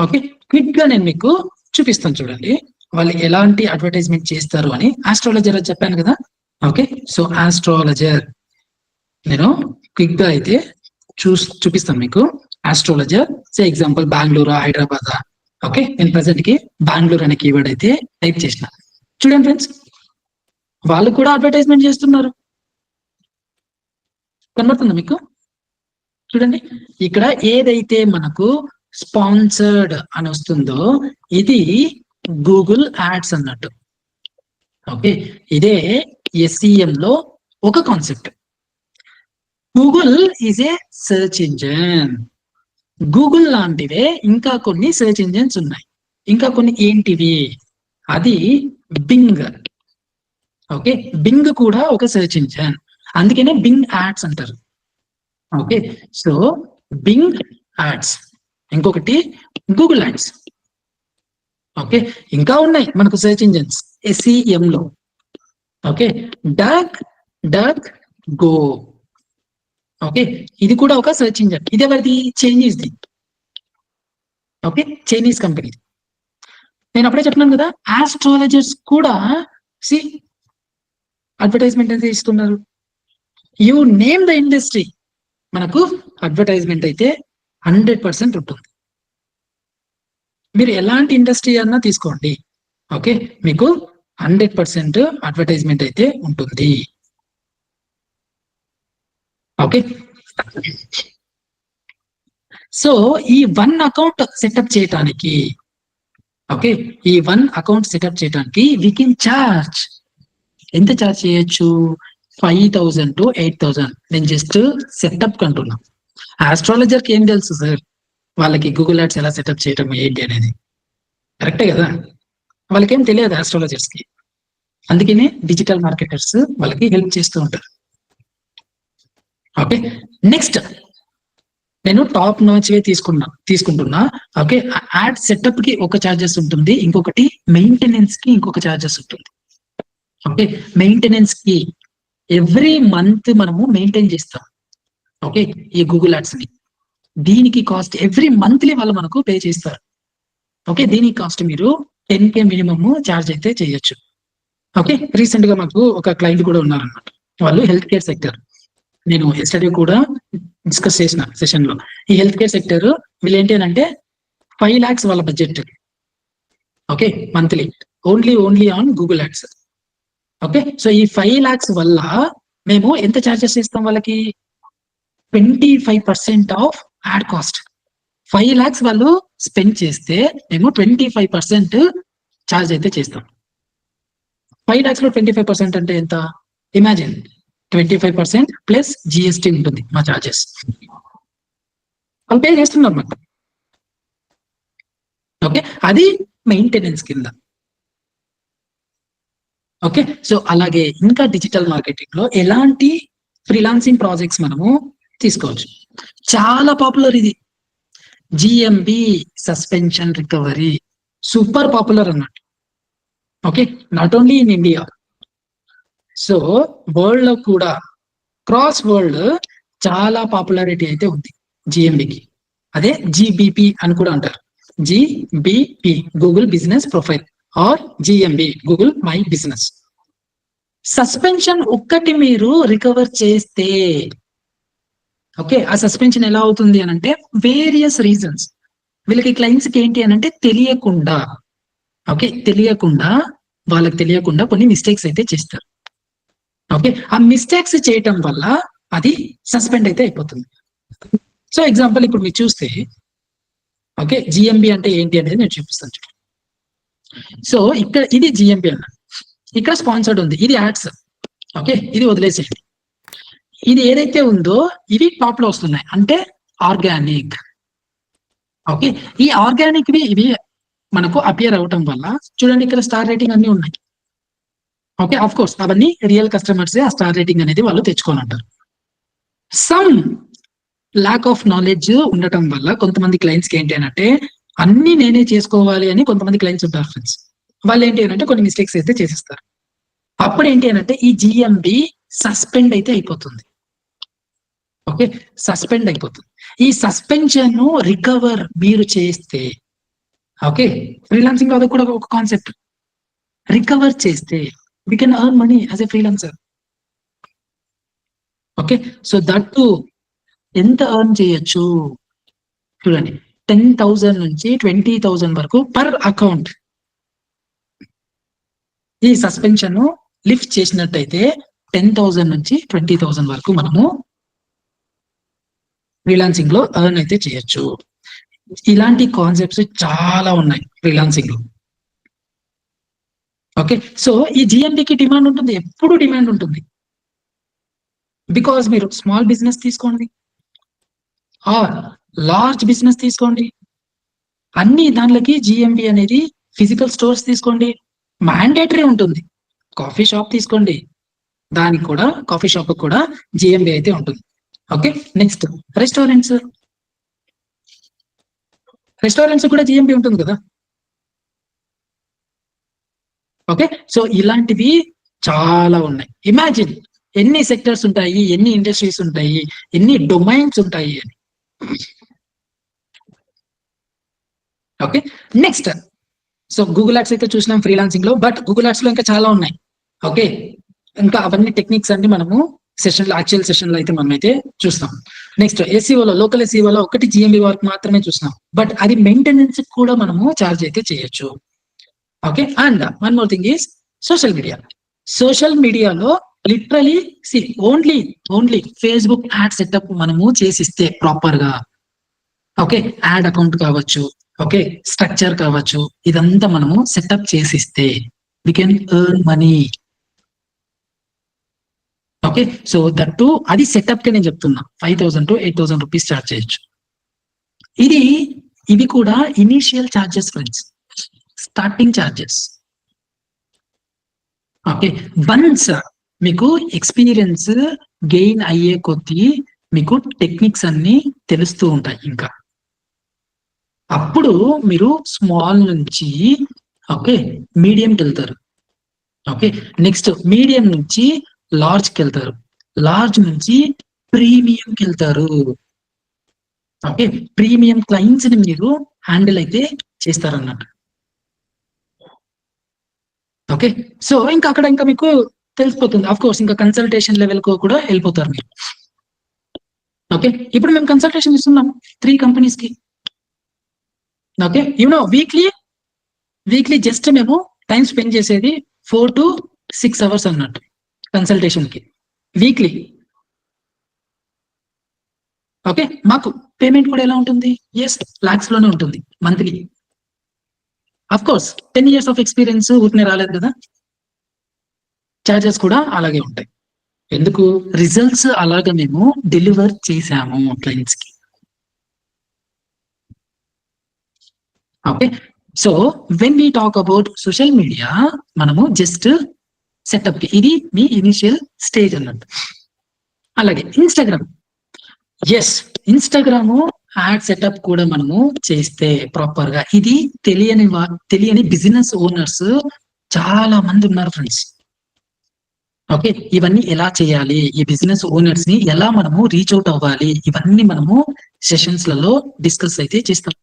ఓకే, క్విక్ గా నేను మీకు చూపిస్తాను చూడండి వాళ్ళు ఎలాంటి అడ్వర్టైజ్మెంట్ చేస్తారు అని. ఆస్ట్రాలజర్ అని చెప్పాను కదా. ఓకే, సో ఆస్ట్రాలజర్ నేను క్విక్ గా అయితే చూపిస్తాను మీకు. ఆస్ట్రాలజర్ సే ఎగ్జాంపుల్ బెంగళూరు, హైదరాబాద్. ఓకే, నేను ప్రెసెంట్ కి బెంగళూరు అనే కీవర్డ్ అయితే టైప్ చేసిన. చూడండి ఫ్రెండ్స్, వాళ్ళు కూడా అడ్వర్టైజ్మెంట్ చేస్తున్నారు. కనబడుతుందా మీకు? చూడండి, ఇక్కడ ఏదైతే మనకు స్పాన్సర్డ్ అని వస్తుందో ఇది గూగుల్ యాడ్స్ అన్నట్టు. ఓకే, ఇదే SEM లో ఒక concept. Google is a search engine. Google లాంటివే ఇంకా కొన్ని సెర్చ్ ఇంజిన్స్ ఉన్నాయి. ఇంకా కొన్ని ఏంటివి అది బింగ్. ఓకే, బింగ్ కూడా ఒక సెర్చ్ ఇంజిన్, అందుకనే బింగ్ యాడ్స్ అంటారు. ఓకే, సో బింగ్ యాడ్స్, ఇంకొకటి గూగుల్ యాడ్స్. ఓకే, ఇంకా ఉన్నాయి మనకు సెర్చ్ ఇంజిన్స్ SEM లో. Okay, DuckDuckGo. Okay, ఇది కూడా ఒక సెర్చ్ ఇంజిన్. ఇది ఎవరిది? చైనీస్ ది. Okay, Chinese company. నేను అప్పుడే చెప్తున్నాను కదా, ఆస్ట్రాలజర్స్ కూడా సి అడ్వర్టైజ్మెంట్ అయితే ఇస్తున్నారు. యూ నేమ్ ద ఇండస్ట్రీ, మనకు అడ్వర్టైజ్మెంట్ అయితే 100% ఉంటుంది. మీరు ఎలాంటి ఇండస్ట్రీ అన్నా తీసుకోండి, ఓకే, మీకు 100% అడ్వర్టైజ్మెంట్ అయితే ఉంటుంది. ఓకే, సో ఈ 1 అకౌంట్ సెటప్ చేయడానికి, ఓకే, ఈ 1 అకౌంట్ సెటప్ చేయడానికి వీ కెన్ చార్జ్. ఎంత చార్జ్ చేయొచ్చు? 5,000 to 8,000. నేను జస్ట్ సెటప్ కంటున్నా. ఆస్ట్రాలజర్ కి ఏం తెలుసు సార్, వాళ్ళకి గూగుల్ యాడ్స్ ఎలా సెటప్ చేయటం ఏంటి అనేది? కరెక్టే కదా, వాళ్ళకేం తెలియదు ఆస్ట్రాలజర్స్ కి. అందుకనే డిజిటల్ మార్కెటర్స్ వాళ్ళకి హెల్ప్ చేస్తూ ఉంటారు. ఓకే, నెక్స్ట్ నేను టాప్ నాచ్ వే తీసుకుంటున్నా. ఓకే, యాడ్ సెటప్ కి ఒక చార్జెస్ ఉంటుంది, ఇంకొకటి మెయింటెనెన్స్ కి ఇంకొక చార్జెస్ ఉంటుంది. ఓకే, మెయింటెనెన్స్ కి ఎవ్రీ మంత్ మనము మెయింటైన్ చేస్తాం. ఓకే, ఈ గూగుల్ యాడ్స్ ని, దీనికి కాస్ట్ ఎవ్రీ మంత్లీ వాళ్ళు మనకు పే చేస్తారు. ఓకే, దీనికి కాస్ట్ మీరు 10K మినిమమ్ చార్జ్ అయితే చేయొచ్చు. ఓకే, రీసెంట్ గా మాకు ఒక క్లయింట్ కూడా ఉన్నారనమాట, వాళ్ళు హెల్త్ కేర్ సెక్టర్. నేను ఎస్టర్డే కూడా డిస్కస్ చేసిన సెషన్ లో, ఈ హెల్త్ కేర్ సెక్టర్ వీళ్ళు ఏంటి అంటే 5 lakhs వాళ్ళ budget. Okay, monthly only on Google ads. Okay, so ఈ 5 lakhs వల్ల మేము ఎంత చార్జెస్ చేస్తాం వాళ్ళకి? 25% ఆఫ్ యాడ్ కాస్ట్. 5 lakhs వాళ్ళు స్పెండ్ చేస్తే మేము 25% చార్జ్ అయితే చేస్తాం. 5 lakhs లో 25% అంటే ఎంత? ఇమాజిన్, 25% ప్లస్ GST ఉంటుంది మా చార్జెస్, వాళ్ళు పే చేస్తున్నారు మాకు. ఓకే, అది మెయింటెనెన్స్ కింద. ఓకే, సో అలాగే ఇంకా డిజిటల్ మార్కెటింగ్ లో ఎలాంటి ఫ్రీలాన్సింగ్ ప్రాజెక్ట్స్ మనము తీసుకోవచ్చు. చాలా పాపులర్ ఇది, GMB, suspension recovery, super popular అన్నట్టు. Okay, not only in India, so world లో కూడా, క్రాస్ వరల్డ్ చాలా పాపులారిటీ అయితే ఉంది GMBకి. అదే GBP అని కూడా అంటారు. GBP, Google business profile, or GMB, Google my business. Suspension ఒక్కటి మీరు రికవర్ చేస్తే, ఓకే, ఆ సస్పెన్షన్ ఎలా అవుతుంది అని అంటే వేరియస్ రీజన్స్. వీళ్ళకి క్లయింట్స్ కి ఏంటి అని అంటే తెలియకుండా, ఓకే, వాళ్ళకి తెలియకుండా కొన్ని మిస్టేక్స్ అయితే చేస్తారు. ఓకే, ఆ మిస్టేక్స్ చేయటం వల్ల అది సస్పెండ్ అయితే అయిపోతుంది. సో ఎగ్జాంపుల్ ఇప్పుడు మీరు చూస్తే, ఓకే, GMB అంటే ఏంటి అనేది నేను చూపిస్తాను. సో ఇక్కడ ఇది GMB అన్న, ఇక్కడ స్పాన్సర్డ్ ఉంది, ఇది యాడ్స్. ఓకే, ఇది వదిలేసేయండి. ఇది ఏదైతే ఉందో ఇవి టాప్ లో వస్తున్నాయి, అంటే ఆర్గానిక్. ఓకే, ఈ ఆర్గానిక్ ఇవి మనకు అపియర్ అవటం వల్ల చూడండి, ఇక్కడ స్టార్ రేటింగ్ అన్ని ఉన్నాయి. ఓకే, ఆఫ్ కోర్స్ అవన్నీ రియల్ కస్టమర్స్ ఆ స్టార్ రేటింగ్ అనేది వాళ్ళు తెచ్చుకోనంటారు. సమ్ ల్యాక్ ఆఫ్ నాలెడ్జ్ ఉండటం వల్ల కొంతమంది క్లయింట్స్ కి ఏంటి అంటే అన్ని నేనే చేసుకోవాలి అని కొంతమంది క్లయింట్స్ ఉంటారు ఫ్రెండ్స్. వాళ్ళు ఏంటి అంటే కొన్ని మిస్టేక్స్ అయితే చేసేస్తారు. అప్పుడు ఏంటి అంటే ఈ GMB సస్పెండ్ అయితే అయిపోతుంది. ఓకే, సస్పెండ్ అయిపోతుంది. ఈ సస్పెన్షన్ రికవర్ మీరు చేస్తే, ఓకే, ఫ్రీలాన్సింగ్ అది కూడా ఒక కాన్సెప్ట్, రికవర్ చేస్తే we can earn money as a freelancer. Okay, so that ఎంత ఎర్న్ చేయొచ్చు చూడండి, 10,000 నుంచి 20,000 వరకు పర్ అకౌంట్. ఈ సస్పెన్షన్ లిఫ్ట్ చేసినట్టయితే 10,000 నుంచి 20,000 వరకు మనము ఫ్రీలాన్సింగ్ లో ఎర్న్ అయితే చేయొచ్చు. ఇలాంటి కాన్సెప్ట్స్ చాలా ఉన్నాయి ఫ్రీలాన్సింగ్ లో. ఓకే, సో ఈ GMBకి డిమాండ్ ఉంటుంది, ఎప్పుడు డిమాండ్ ఉంటుంది. బికాస్ మీరు స్మాల్ బిజినెస్ తీసుకోండి ఆర్ లార్జ్ బిజినెస్ తీసుకోండి, అన్ని దాంట్లోకి GMB అనేది, ఫిజికల్ స్టోర్స్ తీసుకోండి, మ్యాండేటరీ ఉంటుంది. కాఫీ షాప్ తీసుకోండి, దానికి కూడా కాఫీ షాప్ కూడా జిఎంబి అయితే ఉంటుంది. Okay, next restaurants. రెస్టారెంట్స్ కూడా జిఎంబి ఉంటుంది కదా. ఓకే, సో ఇలాంటివి చాలా ఉన్నాయి. ఇమాజిన్ ఎన్ని సెక్టర్స్ ఉంటాయి, ఎన్ని ఇండస్ట్రీస్ ఉంటాయి, ఎన్ని డొమైన్స్ ఉంటాయి అని. Okay, next so Google ads అయితే చూసినాం ఫ్రీలాన్సింగ్ లో, బట్ గూగుల్ యాడ్స్ లో ఇంకా చాలా ఉన్నాయి. ఓకే, ఇంకా అవన్నీ టెక్నిక్స్ అన్ని మనము సెషన్ లో, యాక్చువల్ సెషన్ లో అయితే మనం అయితే చూస్తాం. నెక్స్ట్ ఎస్సీఓలో, లోకల్ ఎస్సీఓలో ఒకటి జిఎంబి వర్క్ మాత్రమే చూస్తాం, బట్ అది మెయింటెనెన్స్ కూడా మనము ఛార్జ్ అయితే చేయొచ్చు. Okay, and one more thing is social media. Social మీడియాలో literally only Facebook ad setup మనము చేసిస్తే ప్రాపర్ గా, ఓకే, యాడ్ అకౌంట్ కావచ్చు, ఓకే, స్ట్రక్చర్ కావచ్చు, ఇదంతా మనము సెటప్ చేసిస్తే we can earn money. Okay, so that అది సెటప్ కి నేను చెప్తున్నా 5,000 to 8,000 రూపీస్ ఛార్జ్ చేయొచ్చు. ఇవి కూడా initial charges friends, starting charges. Okay, once మీకు ఎక్స్పీరియన్స్ గెయిన్ అయ్యే కొద్దీ మీకు టెక్నిక్స్ అన్ని తెలుస్తూ ఉంటాయి. ఇంకా అప్పుడు మీరు స్మాల్ నుంచి ఓకే మీడియంకి వెళ్తారు. ఓకే, నెక్స్ట్ మీడియం నుంచి లార్జ్కి వెళ్తారు, లార్జ్ నుంచి ప్రీమియంకి వెళ్తారు. ఓకే, ప్రీమియం క్లయింట్స్ ని మీరు హ్యాండిల్ అయితే చేస్తారన్నట్టు. ఓకే, సో ఇంకా అక్కడ ఇంకా మీకు తెలిసిపోతుంది. ఆఫ్ కోర్స్ ఇంకా కన్సల్టేషన్ లెవెల్ కు కూడా వెళ్ళిపోతారు మీరు. ఓకే, ఇప్పుడు మేము కన్సల్టేషన్ ఇస్తున్నాం 3 కంపెనీస్ కి. ఓకే, వీక్లీ జస్ట్ మేము టైం స్పెండ్ చేసేది 4 to 6 అవర్స్ అన్నట్టు కన్సల్టేషన్ కి వీక్లీ. ఓకే, మాకు పేమెంట్ కూడా ఎలా ఉంటుంది? ఎస్, లాక్స్ లోనే ఉంటుంది monthly. Of course 10 years of experience ఊరికనే రాలేదు కదా, చార్జెస్ కూడా అలాగే ఉంటాయి. ఎందుకు? రిజల్ట్స్ అలాగా మేము డెలివర్ చేసాము క్లయింట్స్ కి. Okay, so when we talk about social media, మనము జస్ట్ సెటప్ కి, ఇది మీ ఇనిషియల్ స్టేజ్ అన్నట్టు. అలాగే Instagram, yes, Instagram ad setup కూడా మనము చేస్తే ప్రాపర్ గా, ఇది తెలియని బిజినెస్ ఓనర్స్ చాలా మంది ఉన్నారు ఫ్రెండ్స్. ఓకే, ఇవన్నీ ఎలా చేయాలి, ఈ బిజినెస్ ఓనర్స్ ని ఎలా మనము రీచ్ అవుట్ అవ్వాలి, ఇవన్నీ మనము సెషన్స్ లలో డిస్కస్ అయితే చేస్తాం.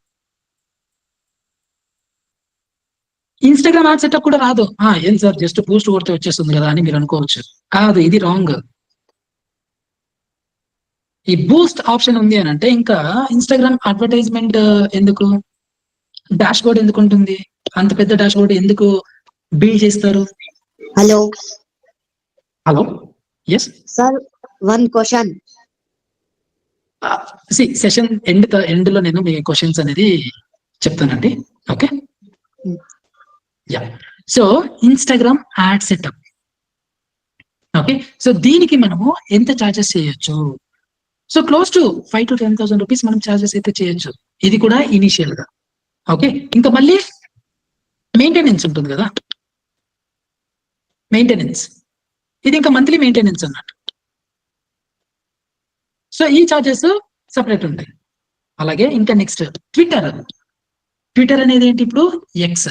ఇన్స్టాగ్రామ్ యాడ్ సెటప్ కూడా రాదు. ఏం సార్ జస్ట్ పోస్ట్ కొడితే వచ్చేస్తుంది కదా అని మీరు అనుకోవచ్చు. కాదు, ఇది రాంగ్. ఈ బూస్ట్ ఆప్షన్ ఉంది అని అంటే ఇంకా ఇన్స్టాగ్రామ్ అడ్వర్టైజ్మెంట్ ఎందుకు, డాష్ బోర్డ్ ఎందుకు ఉంటుంది, అంత పెద్ద డాష్ బోర్డ్ ఎందుకు బిల్డ్ చేస్తారు? Hello hello, yes sir, one question. Session end లో నేను మీ క్వశ్చన్స్ అనేది చెప్తానండి. Okay, yeah, so Instagram ad setup. Okay, so దీనికి మనము ఎంత చార్జెస్ చేయొచ్చు? So close to 5,000 to 10,000 rupees మనం చార్జెస్ అయితే చేయొచ్చు. ఇది కూడా ఇనిషియల్ గా. ఓకే, ఇంకా మళ్ళీ మెయింటెనెన్స్ ఉంటుంది కదా, మెయింటెనెన్స్, ఇది ఇంకా మంత్లీ మెయింటెనెన్స్ అన్నట్టు. సో ఈ చార్జెస్ సపరేట్ ఉంటాయి. అలాగే ఇంకా నెక్స్ట్ ట్విట్టర్ అనేది ఏంటి ఇప్పుడు? ఎక్స్.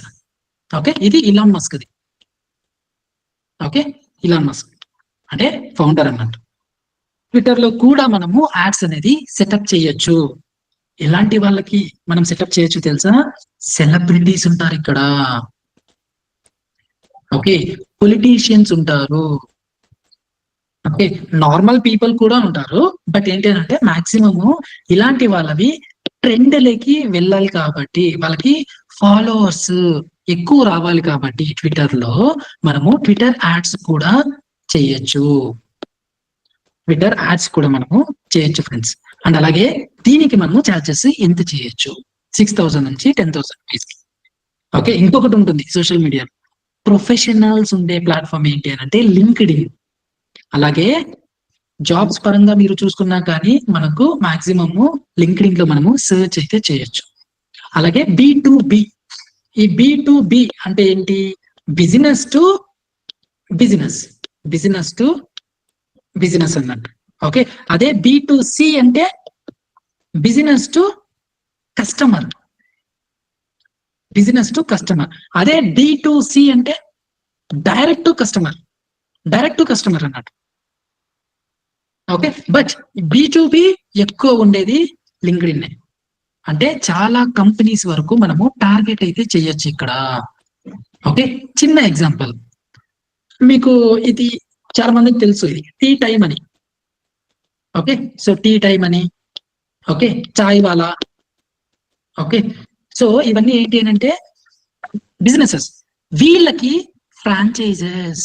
ఓకే, ఇది ఇలాన్ మస్క్ది. ఓకే, ఇలాన్ మస్క్ అంటే ఫౌండర్ అన్నట్టు. ట్విట్టర్ లో కూడా మనము యాడ్స్ అనేది సెటప్ చేయొచ్చు. ఎలాంటి వాళ్ళకి మనం సెటప్ చేయొచ్చు తెలుసా? సెలబ్రిటీస్ ఉంటారు ఇక్కడ. ఓకే, పొలిటీషియన్స్ ఉంటారు. ఓకే, నార్మల్ పీపుల్ కూడా ఉంటారు. బట్ ఏంటి అంటే మాక్సిమము ఇలాంటి వాళ్ళవి ట్రెండ్లకి వెళ్ళాలి కాబట్టి, వాళ్ళకి ఫాలోవర్స్ ఎక్కువ రావాలి కాబట్టి ట్విట్టర్ లో మనము ట్విట్టర్ యాడ్స్ కూడా చేయొచ్చు. ట్విట్టర్ యాడ్స్ కూడా మనము చేయొచ్చు ఫ్రెండ్స్. అండ్ అలాగే దీనికి మనము ఛార్జెస్ ఎంత చేయొచ్చు? 6,000 నుంచి 10,000 రూపీస్. ఓకే, ఇంకొకటి ఉంటుంది సోషల్ మీడియా ప్రొఫెషనల్స్ ఉండే ప్లాట్ఫామ్ ఏంటి అని అంటే లింక్డ్ ఇన్. అలాగే జాబ్స్ పరంగా మీరు చూసుకున్నా కానీ మనకు మాక్సిమము లింక్డ్ ఇన్ లో మనము సెర్చ్ అయితే చేయొచ్చు. అలాగే B2B. ఈ B2B అంటే ఏంటి? Business to business, business to business అన్నట్టు. ఓకే, అదే B2C అంటే business to customer, business to customer. అదే D2C అంటే direct to customer, direct to customer అన్నట్టు. ఓకే, బట్ B2B ఎక్కువ ఉండేది లింక్డ్ఇన్. అంటే చాలా కంపెనీస్ వరకు మనము టార్గెట్ అయితే చేయొచ్చు ఇక్కడ. ఓకే, చిన్న ఎగ్జాంపుల్ మీకు, ఇది చాలా మందికి తెలుసు, ఇది టీ టైం అని. ఓకే, సో టీ టైం అని, ఓకే, చాయ్ వాలా. ఓకే, సో ఇవన్నీ ఏంటి అని అంటే బిజినెసెస్, వీళ్ళకి ఫ్రాంచైజెస్.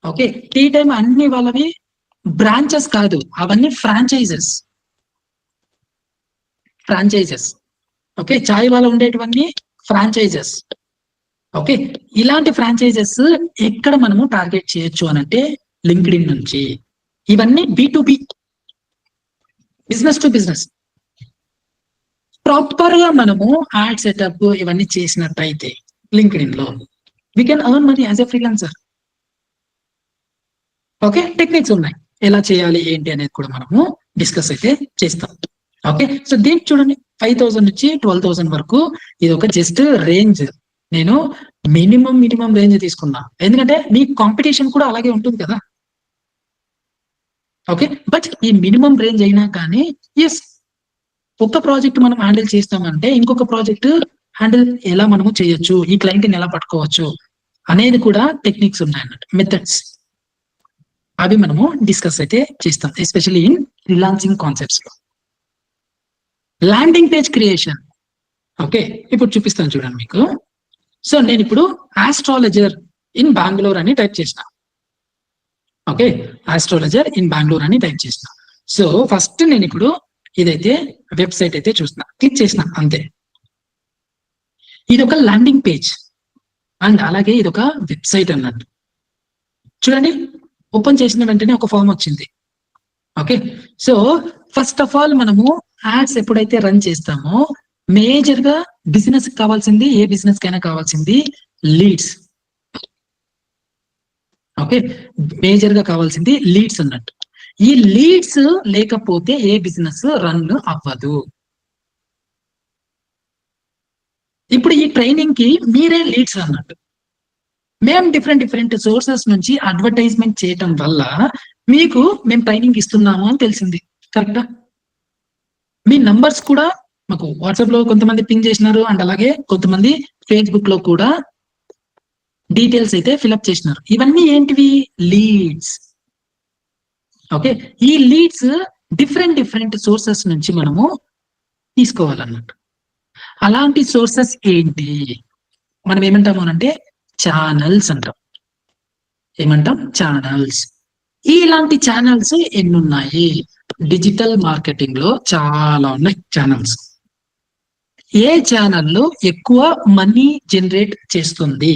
ఓకే, టీ టైం అన్ని వాళ్ళవి బ్రాంచెస్ కాదు, అవన్నీ ఫ్రాంచైజెస్, ఫ్రాంచైజెస్. ఓకే, చాయ్ వాళ్ళ ఉండేటివన్నీ ఫ్రాంచైజెస్. ఓకే, ఇలాంటి ఫ్రాంచైజెస్ ఎక్కడ మనము టార్గెట్ చేయొచ్చు అని అంటే లింక్డ్ఇన్ నుంచి. ఇవన్నీ B2B, business to business. Proper గా మనము యాడ్ సెటప్ ఇవన్నీ చేసినట్టయితే లింక్డ్ఇన్ లో we can earn money as a freelancer. Okay, techniques ఉన్నాయి ఎలా చేయాలి ఏంటి అనేది కూడా మనము డిస్కస్ అయితే చేస్తాం. ఓకే, సో దీనికి చూడండి 5,000 నుంచి 12,000 వరకు ఇది ఒక జస్ట్ రేంజ్. నేను మినిమం రేంజ్ తీసుకున్నా, ఎందుకంటే మీ కాంపిటీషన్ కూడా అలాగే ఉంటుంది కదా. ఓకే, బట్ ఈ మినిమం రేంజ్ అయినా కానీ ఎస్, ఒక ప్రాజెక్ట్ మనం హ్యాండిల్ చేస్తామంటే ఇంకొక ప్రాజెక్ట్ హ్యాండిల్ ఎలా మనము చేయొచ్చు, ఈ క్లయింట్ని ఎలా పట్టుకోవచ్చు అనేది కూడా టెక్నిక్స్ ఉన్నాయి అన్నట్టు, మెథడ్స్. అవి మనము డిస్కస్ అయితే చేస్తాం, ఎస్పెషల్లీ ఇన్ ఫ్రీలాన్సింగ్ కాన్సెప్ట్స్ లో. Landing page creation. ఓకే, ఇప్పుడు చూపిస్తాను చూడండి మీకు. సో నేను ఇప్పుడు ఆస్ట్రాలజర్ ఇన్ బెంగళూరు అని టైప్ చేసిన. ఓకే, ఆస్ట్రాలజర్ ఇన్ బెంగళూరు అని టైప్ చేసిన. సో ఫస్ట్ నేను ఇప్పుడు ఇదైతే వెబ్సైట్ అయితే చూస్తున్నా, క్లిక్ చేసిన అంతే. ఇది ఒక ల్యాండింగ్ పేజ్ అండ్ అలాగే ఇది ఒక వెబ్సైట్ అన్నట్టు. చూడండి, ఓపెన్ చేసిన వెంటనే ఒక ఫామ్ వచ్చింది. Okay, so first of all మనము యాడ్స్ ఎప్పుడైతే రన్ చేస్తామో మేజర్ గా బిజినెస్ కావాల్సింది, ఏ బిజినెస్ కైనా కావాల్సింది లీడ్స్. ఓకే, మేజర్ గా కావాల్సింది లీడ్స్ అన్నట్టు. ఈ లీడ్స్ లేకపోతే ఏ బిజినెస్ రన్ అవ్వదు. ఇప్పుడు ఈ ట్రైనింగ్ కి మీరే లీడ్స్ అన్నట్టు. మేము డిఫరెంట్ సోర్సెస్ నుంచి అడ్వర్టైజ్మెంట్ చేయటం వల్ల మీకు మేము ట్రైనింగ్ ఇస్తున్నాము అని తెలిసింది. కరెక్టా? మీ నంబర్స్ కూడా మాకు వాట్సాప్ లో కొంతమంది పింగ్ చేసినారు అండ్ అలాగే కొంతమంది ఫేస్బుక్ లో కూడా డీటెయిల్స్ అయితే ఫిల్అప్ చేసినారు. ఇవన్నీ ఏంటివి? లీడ్స్. ఓకే, ఈ లీడ్స్ డిఫరెంట్ సోర్సెస్ నుంచి మనము తీసుకోవాలన్నట్టు. అలాంటి సోర్సెస్ ఏంటి? మనం ఏమంటాము అంటే ఛానల్స్ అంటాం. ఏమంటాం? ఛానల్స్. ఇలాంటి ఛానల్స్ ఎన్ని ఉన్నాయి? డిజిటల్ మార్కెటింగ్ లో చాలా ఉన్నాయి ఛానల్స్. ఏ ఛానల్లో ఎక్కువ మనీ జనరేట్ చేస్తుంది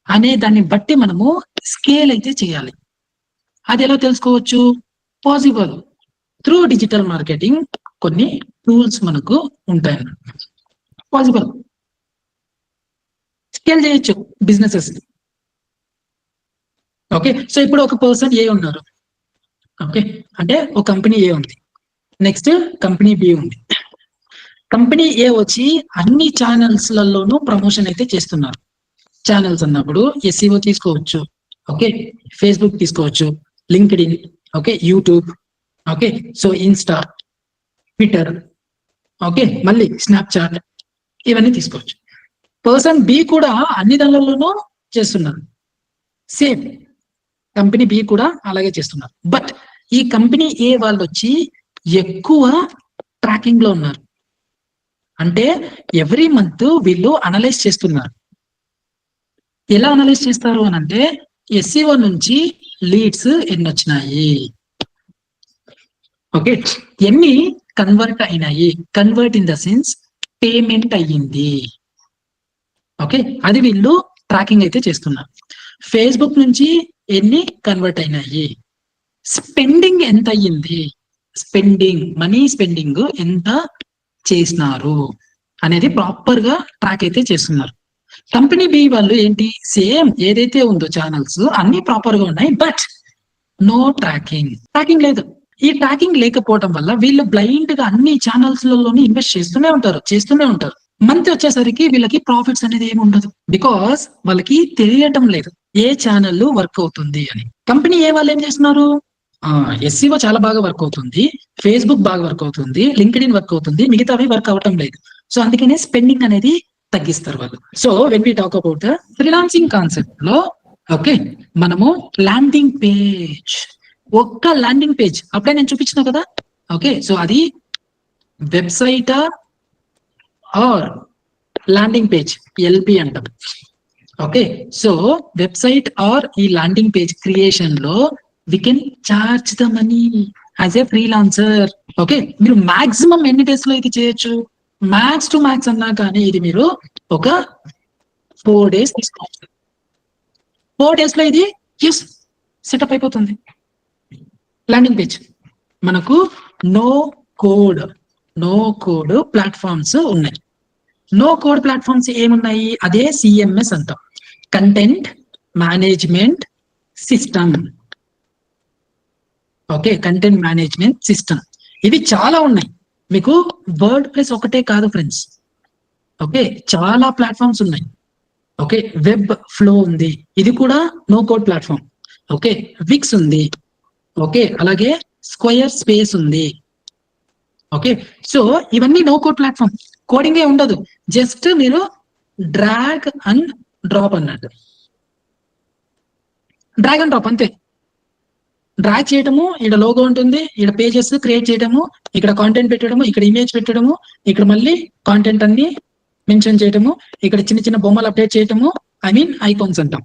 అనే దాన్ని బట్టి మనము స్కేల్ అయితే చేయాలి. అది ఎలా తెలుసుకోవచ్చు? పాసిబుల్ త్రూ డిజిటల్ మార్కెటింగ్ కొన్ని టూల్స్ మనకు ఉంటాయి. పాసిబుల్ స్కేల్ చేయొచ్చు బిజినెసెస్. ఓకే, సో ఇప్పుడు ఒక పర్సన్ ఏ ఉన్నారు. ఓకే, అంటే ఒక కంపెనీ ఏ ఉంది, నెక్స్ట్ కంపెనీ బి ఉంది. కంపెనీ ఏ వచ్చి అన్ని ఛానల్స్ లలోనూ ప్రమోషన్ అయితే చేస్తున్నారు. ఛానల్స్ అన్నప్పుడు SEO తీసుకోవచ్చు, ఓకే, ఫేస్బుక్ తీసుకోవచ్చు, LinkedIn, okay, YouTube, okay, so Insta, Twitter, okay, మళ్ళీ స్నాప్చాట్, ఇవన్నీ తీసుకోవచ్చు. పర్సన్ బి కూడా అన్ని దానిలోనూ చేస్తున్నారు. సేమ్ కంపెనీ బి కూడా అలాగే చేస్తున్నారు. బట్ ఈ కంపెనీ ఏ వాళ్ళు వచ్చి ఎక్కువ ట్రాకింగ్ లో ఉన్నారు. అంటే ఎవ్రీ మంత్ వీళ్ళు అనలైజ్ చేస్తున్నారు. ఎలా అనలైజ్ చేస్తారు అని అంటే SEO నుంచి లీడ్స్ ఎన్ని వచ్చినాయి, ఓకే, ఎన్ని కన్వర్ట్ అయినాయి. Convert in the sense payment అయ్యింది. ఓకే, అది వీళ్ళు ట్రాకింగ్ అయితే చేస్తున్నారు. ఫేస్బుక్ నుంచి ఎన్ని కన్వర్ట్ అయినాయి, స్పెండింగ్ ఎంత అయ్యింది, స్పెండింగ్ మనీ స్పెండింగ్ ఎంత చేసినారు అనేది ప్రాపర్ గా ట్రాక్ అయితే చేస్తున్నారు. కంపెనీ బి వాళ్ళు ఏంటి, సేమ్ ఏదైతే ఉందో ఛానల్స్ అన్ని ప్రాపర్ గా ఉన్నాయి, బట్ నో ట్రాకింగ్ లేదు. ఈ ట్రాకింగ్ లేకపోవడం వల్ల వీళ్ళు బ్లైండ్ గా అన్ని ఛానల్స్ లలోనే ఇన్వెస్ట్ చేస్తూనే ఉంటారు. మంత్ వచ్చేసరికి వీళ్ళకి ప్రాఫిట్స్ అనేది ఏమి ఉండదు, బికాస్ వాళ్ళకి తెలియటం లేదు ఏ ఛానల్ వర్క్ అవుతుంది అని. కంపెనీ ఏ వాళ్ళు ఏం చేస్తున్నారు, ఎస్సీఓ చాలా బాగా వర్క్ అవుతుంది, ఫేస్బుక్ బాగా వర్క్ అవుతుంది, లింక్డ్ ఇన్ వర్క్ అవుతుంది, మిగతావి వర్క్ అవటం లేదు. సో అందుకనే స్పెండింగ్ అనేది తగ్గిస్తారు వాళ్ళు. So when we talk about freelancing concept లో, ఓకే, మనము ల్యాండింగ్ పేజ్, ఒక్క ల్యాండింగ్ పేజ్ అప్పుడే నేను చూపించిన కదా. ఓకే, సో అది వెబ్సైటా ఆర్ ల్యాండింగ్ పేజ్, ఎల్పి అంటాం. ఓకే, సో వెబ్సైట్ ఆర్ ఈ ల్యాండింగ్ పేజ్ క్రియేషన్ లో we can charge the money as a freelancer. Okay, మీరు మాక్సిమం ఎన్ని డేస్ లో ఇది చేయొచ్చు, మ్యాక్స్ టు మ్యాక్స్ అన్నా కానీ ఇది మీరు ఒక 4 days తీసుకోవచ్చు. 4 days లో ఇది సెటప్ అయిపోతుంది ల్యాండింగ్ పేజ్. మనకు నో కోడ్ ప్లాట్ఫామ్స్ ఉన్నాయి. నో కోడ్ ప్లాట్ఫామ్స్ ఏమున్నాయి, అదే సిఎంఎస్ అంటాం, content management system. Okay, content management system ఇవి చాలా ఉన్నాయి మీకు. వర్డ్ ప్రెస్ ఒకటే కాదు ఫ్రెండ్స్, ఓకే, చాలా ప్లాట్ఫామ్స్ ఉన్నాయి. ఓకే, వెబ్ ఫ్లో ఉంది, ఇది కూడా నో కోడ్ ప్లాట్ఫామ్. ఓకే, విక్స్ ఉంది, ఓకే, అలాగే స్క్వేర్ స్పేస్ ఉంది. ఓకే, సో ఇవన్నీ నో కోడ్ ప్లాట్ఫామ్, కోడింగ్ ఏ ఉండదు, జస్ట్ మీరు డ్రాగ్ అండ్ డ్రాప్ అన్నట్టు. డ్రాగ్ అండ్ డ్రాప్ అంతే. డ్రాగ్ చేయటము, ఇక్కడ లోగో ఉంటుంది, ఇక్కడ పేజెస్ క్రియేట్ చేయటము, ఇక్కడ కాంటెంట్ పెట్టడము, ఇక్కడ ఇమేజ్ పెట్టడము, ఇక్కడ మళ్ళీ కాంటెంట్ అన్ని మెన్షన్ చేయటము, ఇక్కడ చిన్న చిన్న బొమ్మలు అప్డేట్ చేయటము, ఐకాన్స్ అంటాం.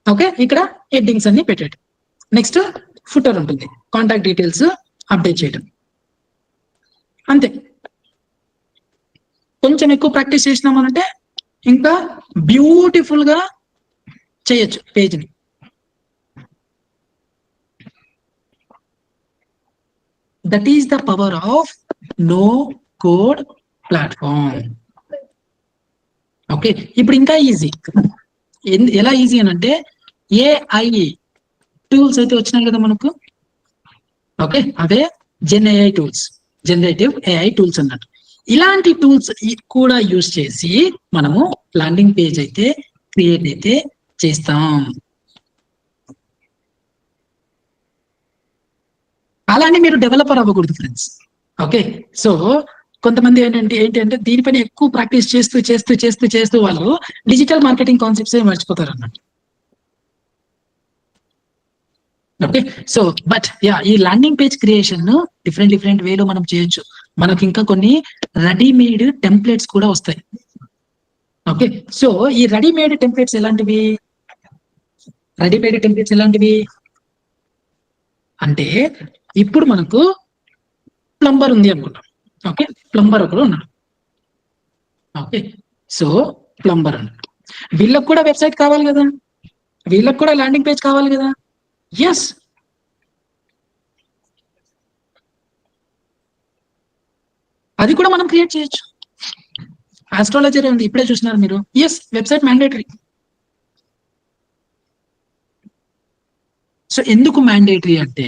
ఓకే, ఇక్కడ హెడ్డింగ్స్ అన్ని పెట్టేయటం. నెక్స్ట్ ఫుటర్ ఉంటుంది, కాంటాక్ట్ డీటెయిల్స్ అప్డేట్ చేయటం, అంతే. కొంచెం ఎక్కువ ప్రాక్టీస్ చేసినామనంటే ఇంకా బ్యూటిఫుల్ గా చేయొచ్చు పేజ్ని. That is the power of no code platform. Okay, ఇప్పుడు ఇంకా ఈజీ. ఎలా ఈజీ అని అంటే, ఏఐ టూల్స్ అయితే వచ్చినాయి కదా మనకు. ఓకే, అవే gen AI tools, generative AI tools అన్నట్టు. ఇలాంటి టూల్స్ కూడా యూజ్ చేసి మనము ల్యాండింగ్ పేజ్ అయితే క్రియేట్ అయితే చేస్తాం. అలానే మీరు డెవలపర్ అవ్వకూడదు ఫ్రెండ్స్. ఓకే, సో కొంతమంది ఏంటి అంటే దీనిపైన ఎక్కువ ప్రాక్టీస్ చేస్తూ వాళ్ళు డిజిటల్ మార్కెటింగ్ కాన్సెప్ట్స్ మర్చిపోతారు అన్నట్టు. ఓకే, సో బట్ ఈ ల్యాండింగ్ పేజ్ క్రియేషన్ డిఫరెంట్ వేలో మనం చేయొచ్చు. మనకి ఇంకా కొన్ని రెడీమేడ్ టెంప్లెట్స్ కూడా వస్తాయి. ఓకే, సో ఈ రెడీమేడ్ టెంప్లెట్స్ ఎలాంటివి అంటే, ఇప్పుడు మనకు ప్లంబర్ ఉంది అనుకుంటాం. ఓకే, ప్లంబర్ ఒకడు ఉన్నాడు. ఓకే, సో ప్లంబర్ అన్నాడు, వీళ్ళకి కూడా వెబ్సైట్ కావాలి కదా, వీళ్ళకి కూడా ల్యాండింగ్ పేజ్ కావాలి కదా. ఎస్, అది కూడా మనం క్రియేట్ చేయొచ్చు. ఆస్ట్రాలజర్ ఉంది, ఇప్పుడే చూసినారు మీరు. Yes, website mandatory. సో ఎందుకు మ్యాండేటరీ అంటే,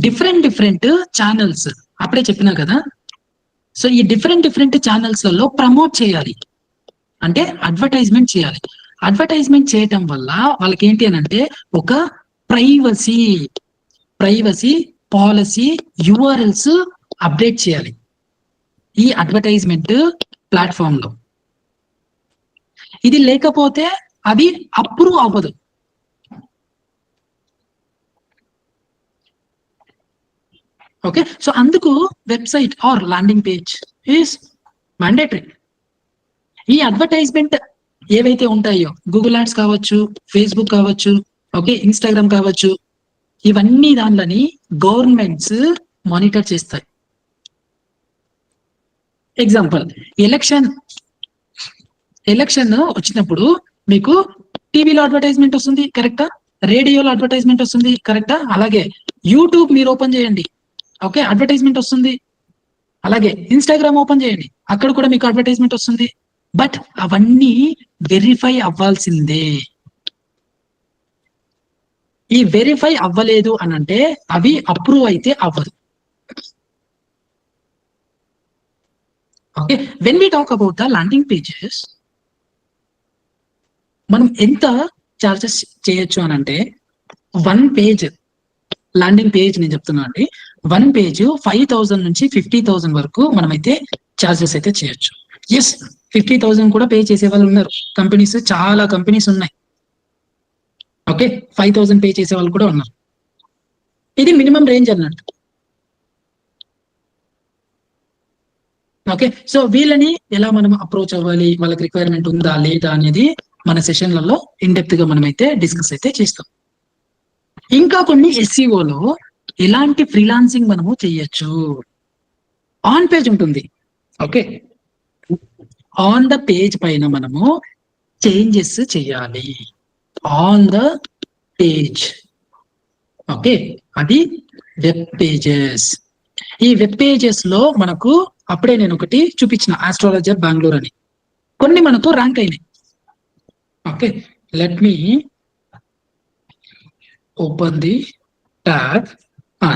డిఫరెంట్ ఛానల్స్ అప్పుడే చెప్పినా కదా. సో ఈ డిఫరెంట్ ఛానల్స్లలో ప్రమోట్ చేయాలి అంటే అడ్వర్టైజ్మెంట్ చేయాలి. అడ్వర్టైజ్మెంట్ చేయటం వల్ల వాళ్ళకి ఏంటి అని అంటే, ఒక ప్రైవసీ పాలసీ యూఆర్ఎల్స్ అప్డేట్ చేయాలి ఈ అడ్వర్టైజ్మెంట్ ప్లాట్ఫామ్ లో. ఇది లేకపోతే అది అప్రూవ్ అవ్వదు. ఓకే, సో అందుకు website are landing page is mandatory. ఈ అడ్వర్టైజ్మెంట్ ఏవైతే ఉంటాయో, గూగుల్ యాడ్స్ కావచ్చు, ఫేస్బుక్ కావచ్చు, ఓకే, ఇన్స్టాగ్రామ్ కావచ్చు, ఇవన్నీ దానిలని గవర్నమెంట్స్ మానిటర్ చేస్తాయి. ఎగ్జాంపుల్, ఎలక్షన్ వచ్చినప్పుడు మీకు టీవీలో అడ్వర్టైజ్మెంట్ వస్తుంది, కరెక్టా? రేడియోలో అడ్వర్టైజ్మెంట్ వస్తుంది, కరెక్టా? అలాగే యూట్యూబ్ మీరు ఓపెన్ చేయండి, ఓకే, అడ్వర్టైజ్మెంట్ వస్తుంది. అలాగే ఇన్స్టాగ్రామ్ ఓపెన్ చేయండి, అక్కడ కూడా మీకు అడ్వర్టైజ్మెంట్ వస్తుంది. బట్ అవన్నీ వెరిఫై అవ్వాల్సిందే. ఈ వెరిఫై అవ్వలేదు అని అంటే అవి అప్రూవ్ అయితే అవ్వదు. Okay, when we talk about the landing pages, మనం ఎంత చార్జెస్ చేయొచ్చు అని అంటే 1 పేజ్ ల్యాండింగ్ పేజ్ నేను చెప్తున్నా అండి, 1 పేజ్ 5,000 నుంచి 50,000 వరకు మనమైతే చార్జెస్ అయితే చేయొచ్చు. ఎస్, 50,000 కూడా పే చేసే వాళ్ళు ఉన్నారు. కంపెనీస్, చాలా కంపెనీస్ ఉన్నాయి. ఓకే, 5,000 పే చేసే వాళ్ళు కూడా ఉన్నారు. ఇది మినిమం రేంజ్ అన్నట్టు. ఓకే, సో వీళ్ళని ఎలా మనం అప్రోచ్ అవ్వాలి, వాళ్ళకి రిక్వైర్మెంట్ ఉందా లేదా అనేది మన సెషన్లలో ఇన్ డెప్త్ గా మనమైతే డిస్కస్ అయితే చేస్తాం. ఇంకా కొన్ని ఎస్సీఓలో ఎలాంటి ఫ్రీలాన్సింగ్ మనము చేయొచ్చు. ఆన్ పేజ్ ఉంటుంది. ఓకే, ఆన్ ద పేజ్ పైన మనము చేంజెస్ చేయాలి. On the page. ఓకే, అది వెబ్ పేజెస్. ఈ వెబ్ పేజెస్ లో మనకు అప్పుడే నేను ఒకటి చూపించిన ఆస్ట్రాలజర్ బెంగళూరు అని, కొన్ని మనకు ర్యాంక్ అయినాయి. Okay, let me open the tab.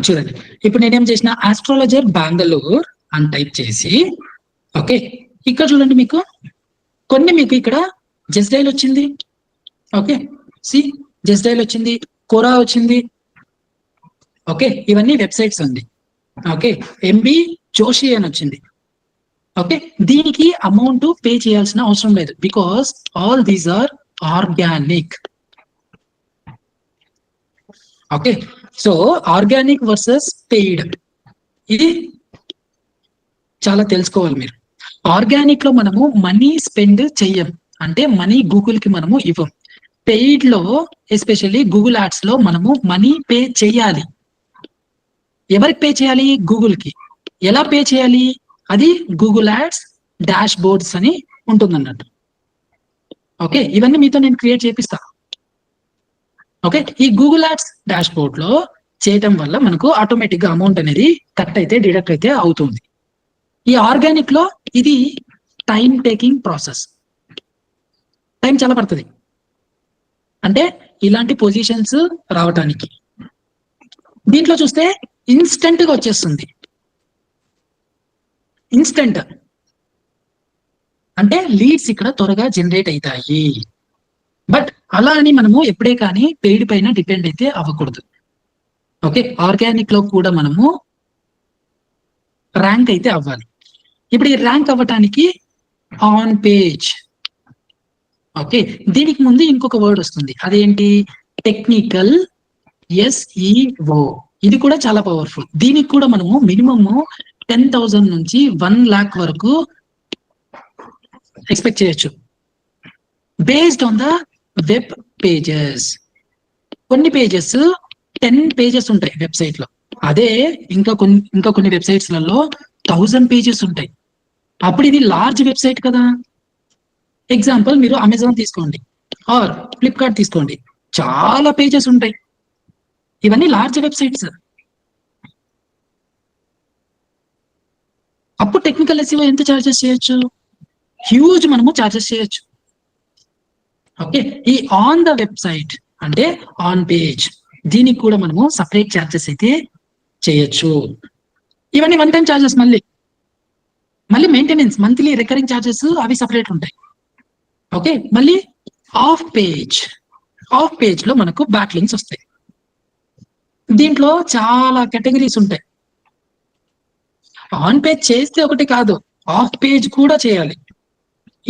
చూడండి, ఇప్పుడు నేనేం చేసిన ఆస్ట్రాలజర్ బెంగళూరు అని టైప్ చేసి, ఓకే, ఇక్కడ చూడండి, మీకు కొన్ని మీకు ఇక్కడ జస్ట్ డైల్ వచ్చింది. ఓకే, సి జస్ట్ డైల్ వచ్చింది, కోరా వచ్చింది. ఓకే, ఇవన్నీ వెబ్సైట్స్ అండి. ఓకే, ఎంబి జోషి అని వచ్చింది. ఓకే, దీనికి అమౌంట్ పే చేయాల్సిన అవసరం లేదు, because all these are organic. Okay, so organic versus paid, ఇది చాలా తెలుసుకోవాలి మీరు. ఆర్గానిక్ లో మనము మనీ స్పెండ్ చెయ్యం, అంటే మనీ గూగుల్ కి మనము ఇవ్వం. పెయిడ్ లో, ఎస్పెషల్లీ గూగుల్ యాడ్స్ లో మనము మనీ పే చేయాలి. ఎవరికి పే చేయాలి? గూగుల్ కి. ఎలా పే చేయాలి? అది గూగుల్ యాడ్స్ డాష్ బోర్డ్స్ అని ఉంటుంది అన్నట్టు. ఓకే, ఇవన్నీ మీతో నేను క్రియేట్ చేపిస్తా. ఓకే, ఈ గూగుల్ యాడ్స్ డాష్ బోర్డ్ లో చేయటం వల్ల మనకు ఆటోమేటిక్ గా అమౌంట్ అనేది కట్ అయితే డిడక్ట్ అయితే అవుతుంది. ఈ ఆర్గానిక్ లో ఇది టైం టేకింగ్ ప్రాసెస్, టైం చాలా పడుతుంది. అంటే ఇలాంటి పొజిషన్స్ రావటానికి. దీంట్లో చూస్తే ఇన్స్టెంట్ గా వచ్చేస్తుంది. ఇన్స్టెంట్ అంటే లీడ్స్ ఇక్కడ త్వరగా జనరేట్ అవుతాయి. బట్ అలా అని మనము ఎప్పుడే కానీ పెయిడ్ పైన డిపెండ్ అయితే అవ్వకూడదు. ఓకే, ఆర్గానిక్ లో కూడా మనము ర్యాంక్ అయితే అవ్వాలి. ఇప్పుడు ఈ ర్యాంక్ అవ్వటానికి ఆన్ పేజ్. ఓకే, దీనికి ముందు ఇంకొక వర్డ్ వస్తుంది, అదేంటి? Technical SEO. ఇది కూడా చాలా పవర్ఫుల్. దీనికి కూడా మనము మినిమమ్ 10,000 నుంచి 1 lakh వరకు ఎక్స్పెక్ట్ చేయొచ్చు, based on the web pages. కొన్ని పేజెస్ 10 పేజెస్ ఉంటాయి వెబ్సైట్ లో, అదే ఇంకా కొన్ని వెబ్సైట్స్ లలో 1000 పేజెస్ ఉంటాయి. అప్పుడు ఇది లార్జ్ వెబ్సైట్ కదా. ఎగ్జాంపుల్ మీరు అమెజాన్ తీసుకోండి, ఆర్ ఫ్లిప్కార్ట్ తీసుకోండి, చాలా పేజెస్ ఉంటాయి. ఇవన్నీ లార్జ్ వెబ్సైట్స్. అప్పుడు టెక్నికల్ SEO ఎంత చార్జెస్ చేయొచ్చు? హ్యూజ్ మనము చార్జెస్ చేయొచ్చు. ఓకే, ఈ ఆన్ ద వెబ్సైట్ అంటే ఆన్ పేజ్, దీనికి కూడా మనము సపరేట్ చార్జెస్ అయితే చేయొచ్చు. ఇవన్నీ వన్ టైం చార్జెస్. మళ్ళీ మెయింటెనెన్స్, మంత్లీ రికరింగ్ చార్జెస్ అవి సపరేట్ ఉంటాయి. ఓకే, మళ్ళీ ఆఫ్ పేజ్ లో మనకు బ్యాక్ లింక్స్ వస్తాయి. దీంట్లో చాలా కేటగిరీస్ ఉంటాయి. ఆన్ పేజ్ చేస్తే ఒకటి కాదు, ఆఫ్ పేజ్ కూడా చేయాలి.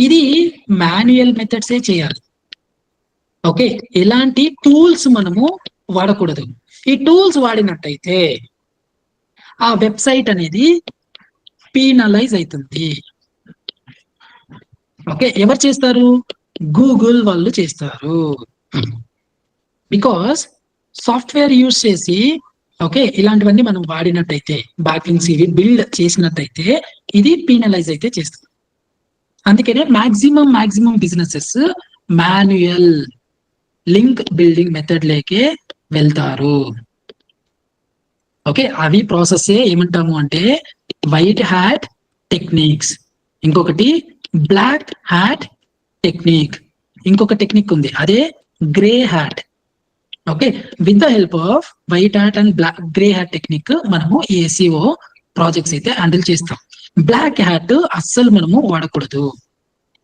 ఇది మాన్యువల్ మెథడ్సే చేయాలి. ఓకే, ఎలాంటి టూల్స్ మనము వాడకూడదు. ఈ టూల్స్ వాడినట్టయితే ఆ వెబ్సైట్ అనేది పీనలైజ్ అవుతుంది. ఓకే, ఎవరు చేస్తారు? గూగుల్ వాళ్ళు చేస్తారు. బికాస్ సాఫ్ట్వేర్ యూజ్ చేసి, ఓకే, ఇలాంటివన్నీ మనం వాడినట్టయితే, బ్యాక్లింగ్స్ ఇవి బిల్డ్ చేసినట్టయితే ఇది పీనలైజ్ అయితే చేస్తుంది. అందుకనే maximum businesses manual link building method లేకే వెళ్తారు. ఓకే, అవి ప్రాసెస్ ఏమంటాము అంటే వైట్ హ్యాట్ టెక్నిక్స్, ఇంకొకటి బ్లాక్ హ్యాట్ టెక్నిక్. ఇంకొక టెక్నిక్ ఉంది, అదే grey hat. Okay, with the help of white hat and black grey hat technique మనము ఈ SEO ప్రాజెక్ట్స్ అయితే హ్యాండిల్ చేస్తాం. బ్లాక్ హ్యాట్ అస్సలు మనము వాడకూడదు.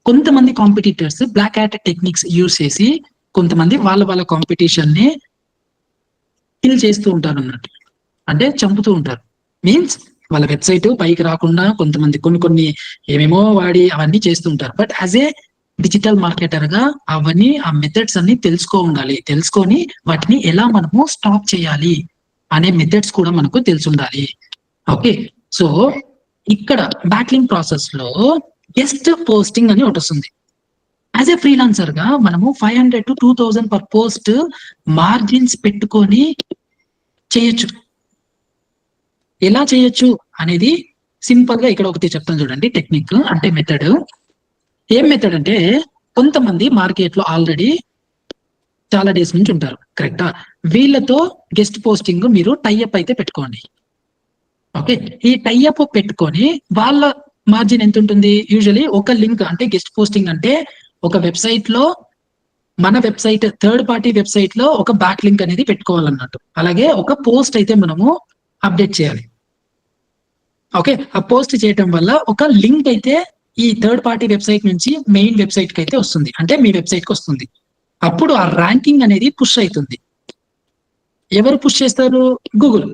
కొంతమంది competitors black hat techniques use చేసి కొంతమంది వాళ్ళ కాంపిటీషన్ ని కిల్ చేస్తూ ఉంటారు అన్నట్టు, అంటే చంపుతూ ఉంటారు. మీన్స్ వాళ్ళ వెబ్సైట్ పైకి రాకుండా కొంతమంది కొన్ని ఏమేమో వాడి అవన్నీ చేస్తూ ఉంటారు. But as a digital marketer గా అవన్నీ ఆ మెథడ్స్ అన్ని ఉండాలి. తెలుసుకొని వాటిని ఎలా మనము స్టాప్ చేయాలి అనే మెథడ్స్ కూడా మనకు తెలిసి ఉండాలి. ఓకే, సో ఇక్కడ బ్యాక్లింక్ ప్రాసెస్ లో గెస్ట్ పోస్టింగ్ అని ఒకటి వస్తుంది. యాజ్ ఏ ఫ్రీలాన్సర్ గా మనము 500 to 2000 పర్ పోస్ట్ మార్జిన్స్ పెట్టుకొని చేయొచ్చు. ఎలా చేయొచ్చు అనేది సింపుల్ గా ఇక్కడ ఒకటి చెప్తాను చూడండి. టెక్నిక్ అంటే మెథడ్. ఏం మెథడ్ అంటే, కొంతమంది మార్కెట్ లో ఆల్రెడీ చాలా డేస్ నుంచి ఉంటారు, కరెక్టా? వీళ్ళతో గెస్ట్ పోస్టింగ్ మీరు టైఅప్ అయితే పెట్టుకోండి. ఓకే, ఈ టైఅప్ పెట్టుకొని వాళ్ళ మార్జిన్ ఎంత ఉంటుంది? యూజువలీ ఒక లింక్ అంటే గెస్ట్ పోస్టింగ్ అంటే ఒక వెబ్సైట్ లో, మన వెబ్సైట్ థర్డ్ పార్టీ వెబ్సైట్ లో ఒక బ్యాక్ లింక్ అనేది పెట్టుకోవాలన్నట్టు. అలాగే ఒక పోస్ట్ అయితే మనము అప్డేట్ చేయాలి. ఓకే, ఆ పోస్ట్ చేయటం వల్ల ఒక లింక్ అయితే ఈ థర్డ్ పార్టీ వెబ్సైట్ నుంచి మెయిన్ వెబ్సైట్ కి అయితే వస్తుంది, అంటే మీ వెబ్సైట్ కి వస్తుంది. అప్పుడు ఆ ర్యాంకింగ్ అనేది పుష్ అవుతుంది. ఎవరు పుష్ చేస్తారు? గూగుల్.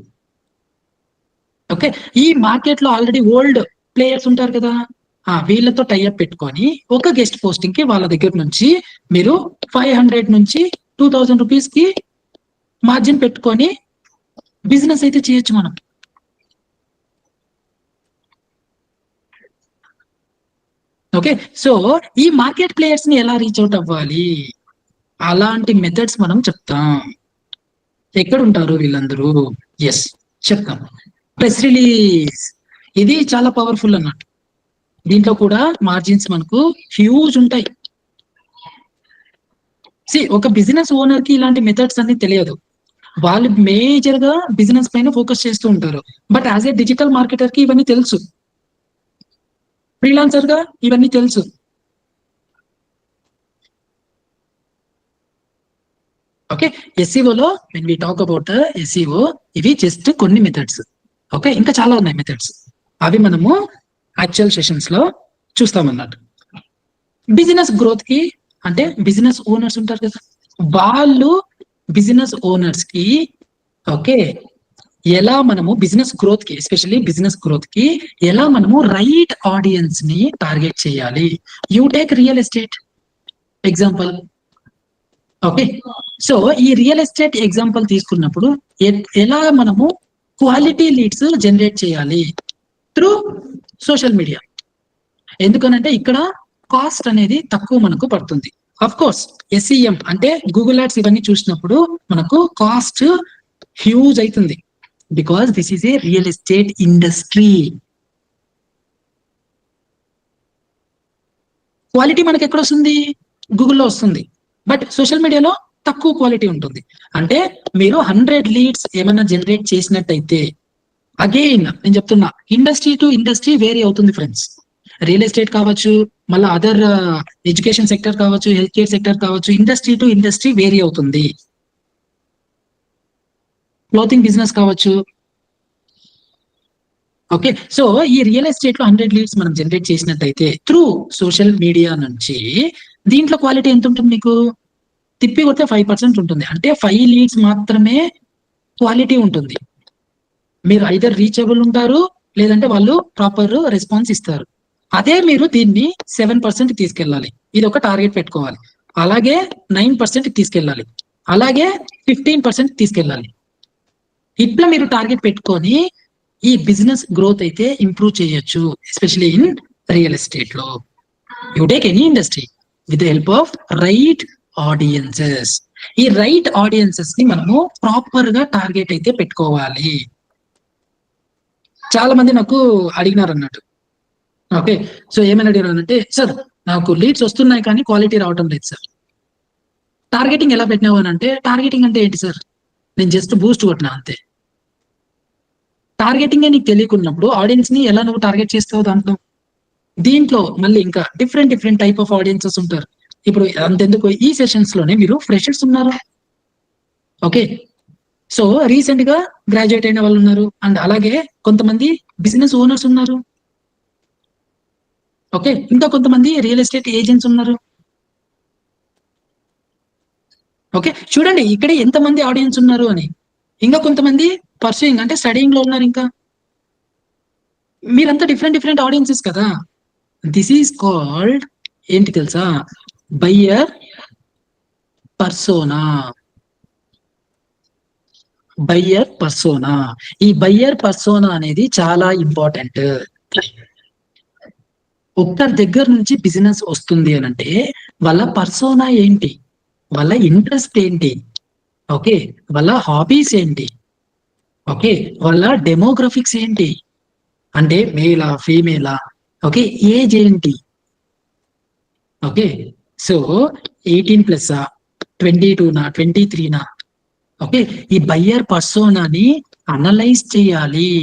ఓకే, ఈ మార్కెట్ లో ఆల్రెడీ ఓల్డ్ ప్లేయర్స్ ఉంటారు కదా, వీళ్ళతో టైఅప్ పెట్టుకొని ఒక గెస్ట్ పోస్టింగ్ కి వాళ్ళ దగ్గర నుంచి మీరు 500 నుంచి 2000 రూపీస్ కి మార్జిన్ పెట్టుకొని బిజినెస్ అయితే చేయొచ్చు మనం. ఓకే, సో ఈ మార్కెట్ ప్లేయర్స్ ని ఎలా రీచ్ అవుట్ అవ్వాలి, అలాంటి మెథడ్స్ మనం చెప్తాం. ఎక్కడ ఉంటారు వీళ్ళందరూ? ఎస్, చెప్తాం. ప్రెస్ రిలీజ్, ఇది చాలా పవర్ఫుల్ అన్నట్టు. దీంట్లో కూడా మార్జిన్స్ మనకు హ్యూజ్ ఉంటాయి. ఒక బిజినెస్ ఓనర్ కి ఇలాంటి మెథడ్స్ అన్ని తెలియదు. వాళ్ళు మేజర్ గా బిజినెస్ పైన ఫోకస్ చేస్తూ ఉంటారు. But as a digital marketer కి ఇవన్నీ తెలుసు, ఫ్రీలాన్సర్ గా ఇవన్నీ తెలుసు. ఓకే, SEO లో when we talk about SEO, ఇవి జస్ట్ కొన్ని మెథడ్స్. ఓకే, ఇంకా చాలా ఉన్నాయి మెథడ్స్, అవి మనము యాక్చువల్ సెషన్స్ లో చూస్తామన్నట్టు. బిజినెస్ గ్రోత్ కి అంటే బిజినెస్ ఓనర్స్ ఉంటారు కదా, వాళ్ళు బిజినెస్ ఓనర్స్ కి ఓకే ఎలా మనము బిజినెస్ గ్రోత్ కి, ఎస్పెషల్లీ బిజినెస్ గ్రోత్ కి ఎలా మనము రైట్ ఆడియన్స్ ని టార్గెట్ చేయాలి. You take real estate example. Okay, so ఈ రియల్ ఎస్టేట్ ఎగ్జాంపుల్ తీసుకున్నప్పుడు ఎలా మనము క్వాలిటీ లీడ్స్ జనరేట్ చేయాలి? Through social media. ఎందుకనంటే ఇక్కడ కాస్ట్ అనేది తక్కువ మనకు పడుతుంది. అఫ్ కోర్స్ SEM అంటే గూగుల్ యాడ్స్ ఇవన్నీ చూసినప్పుడు మనకు కాస్ట్ హ్యూజ్ అవుతుంది, because this is a real estate industry. Quality మనకి ఎక్కడ వస్తుంది? గూగుల్లో వస్తుంది. బట్ సోషల్ మీడియాలో తక్కువ క్వాలిటీ ఉంటుంది. అంటే మీరు 100 లీడ్స్ ఏమైనా జనరేట్ చేసినట్టయితే, అగైన్ నేను చెప్తున్నా, ఇండస్ట్రీ టు ఇండస్ట్రీ వేరీ అవుతుంది ఫ్రెండ్స్. రియల్ ఎస్టేట్ కావచ్చు, మళ్ళీ అదర్ ఎడ్యుకేషన్ సెక్టర్ కావచ్చు, హెల్త్ కేర్ సెక్టర్ కావచ్చు, ఇండస్ట్రీ టు ఇండస్ట్రీ వేరీ అవుతుంది. క్లోతింగ్ బిజినెస్ కావచ్చు. ఓకే, సో ఈ రియల్ ఎస్టేట్ లో 100 లీడ్స్ మనం జనరేట్ చేసినట్టయితే త్రూ సోషల్ మీడియా నుంచి, దీంట్లో క్వాలిటీ ఎంత ఉంటుంది మీకు? తిప్పి కొడితే 5% ఉంటుంది. అంటే 5 లీడ్స్ మాత్రమే క్వాలిటీ ఉంటుంది. మీరు ఐదర్ రీచబుల్ ఉంటారు, లేదంటే వాళ్ళు ప్రాపర్ రెస్పాన్స్ ఇస్తారు. అదే మీరు దీన్ని 7% తీసుకెళ్ళాలి. ఇది ఒక టార్గెట్ పెట్టుకోవాలి. అలాగే 9% తీసుకెళ్ళాలి. అలాగే 15% తీసుకెళ్ళాలి. ఇట్లా మీరు టార్గెట్ పెట్టుకొని ఈ బిజినెస్ గ్రోత్ అయితే ఇంప్రూవ్ చేయొచ్చు, ఎస్పెషల్లీ ఇన్ రియల్ ఎస్టేట్ లో. You take any industry with the help of right audiences. ఈ రైట్ ఆడియన్సెస్ ని మనము ప్రాపర్ గా టార్గెట్ అయితే పెట్టుకోవాలి. చాలా మంది నాకు అడిగినారు అన్నట్టు. ఓకే, సో ఏమైనా అడిగినారంటే, సార్ నాకు లీడ్స్ వస్తున్నాయి కానీ క్వాలిటీ రావటం లేదు సార్. టార్గెటింగ్ ఎలా పెట్టినావు అని అంటే, టార్గెటింగ్ అంటే ఏంటి సార్? నేను జస్ట్ బూస్ట్ కొట్టినా అంతే. టార్గెటింగ్ నీకు తెలియకున్నప్పుడు ఆడియన్స్ ని ఎలా నువ్వు టార్గెట్ చేస్తావు దాంట్లో? దీంట్లో మళ్ళీ ఇంకా డిఫరెంట్ టైప్ ఆఫ్ ఆడియన్సెస్ ఉంటారు. ఇప్పుడు అంతెందుకు ఈ సెషన్స్ లోనే మీరు ఫ్రెషర్స్ ఉన్నారు. ఓకే, సో రీసెంట్ గా గ్రాడ్యుయేట్ అయిన వాళ్ళు ఉన్నారు, అండ్ అలాగే కొంతమంది బిజినెస్ ఓనర్స్ ఉన్నారు. ఓకే, ఇంకా కొంతమంది రియల్ ఎస్టేట్ ఏజెంట్స్ ఉన్నారు. ఓకే, చూడండి ఇక్కడ ఎంతమంది ఆడియన్స్ ఉన్నారు అని. ఇంకా కొంతమంది పర్సూయింగ్ అంటే స్టడీయింగ్ లో ఉన్నారు. ఇంకా మీరంతా డిఫరెంట్ ఆడియన్సెస్ కదా. దిస్ ఈజ్ కాల్డ్ ఏంటి తెలుసా? Buyer persona. Buyer persona. ఈ బయ్యర్ పర్సోనా అనేది చాలా ఇంపార్టెంట్. ఒక్కరి దగ్గర నుంచి బిజినెస్ వస్తుంది అని అంటే వాళ్ళ పర్సోనా ఏంటి, వాళ్ళ ఇంట్రెస్ట్ ఏంటి, ఓకే, వాళ్ళ హాబీస్ ఏంటి, ఓకే, వాళ్ళ డెమోగ్రఫిక్స్ ఏంటి, అంటే మేలా ఫీమేలా, ఓకే, ఏజ్ ఏంటి, ఓకే, సో 18+, 22నా, 23నా, ఓకే, ఈ బయ్యర్ పర్సోనాని అనలైజ్ చేయాలి.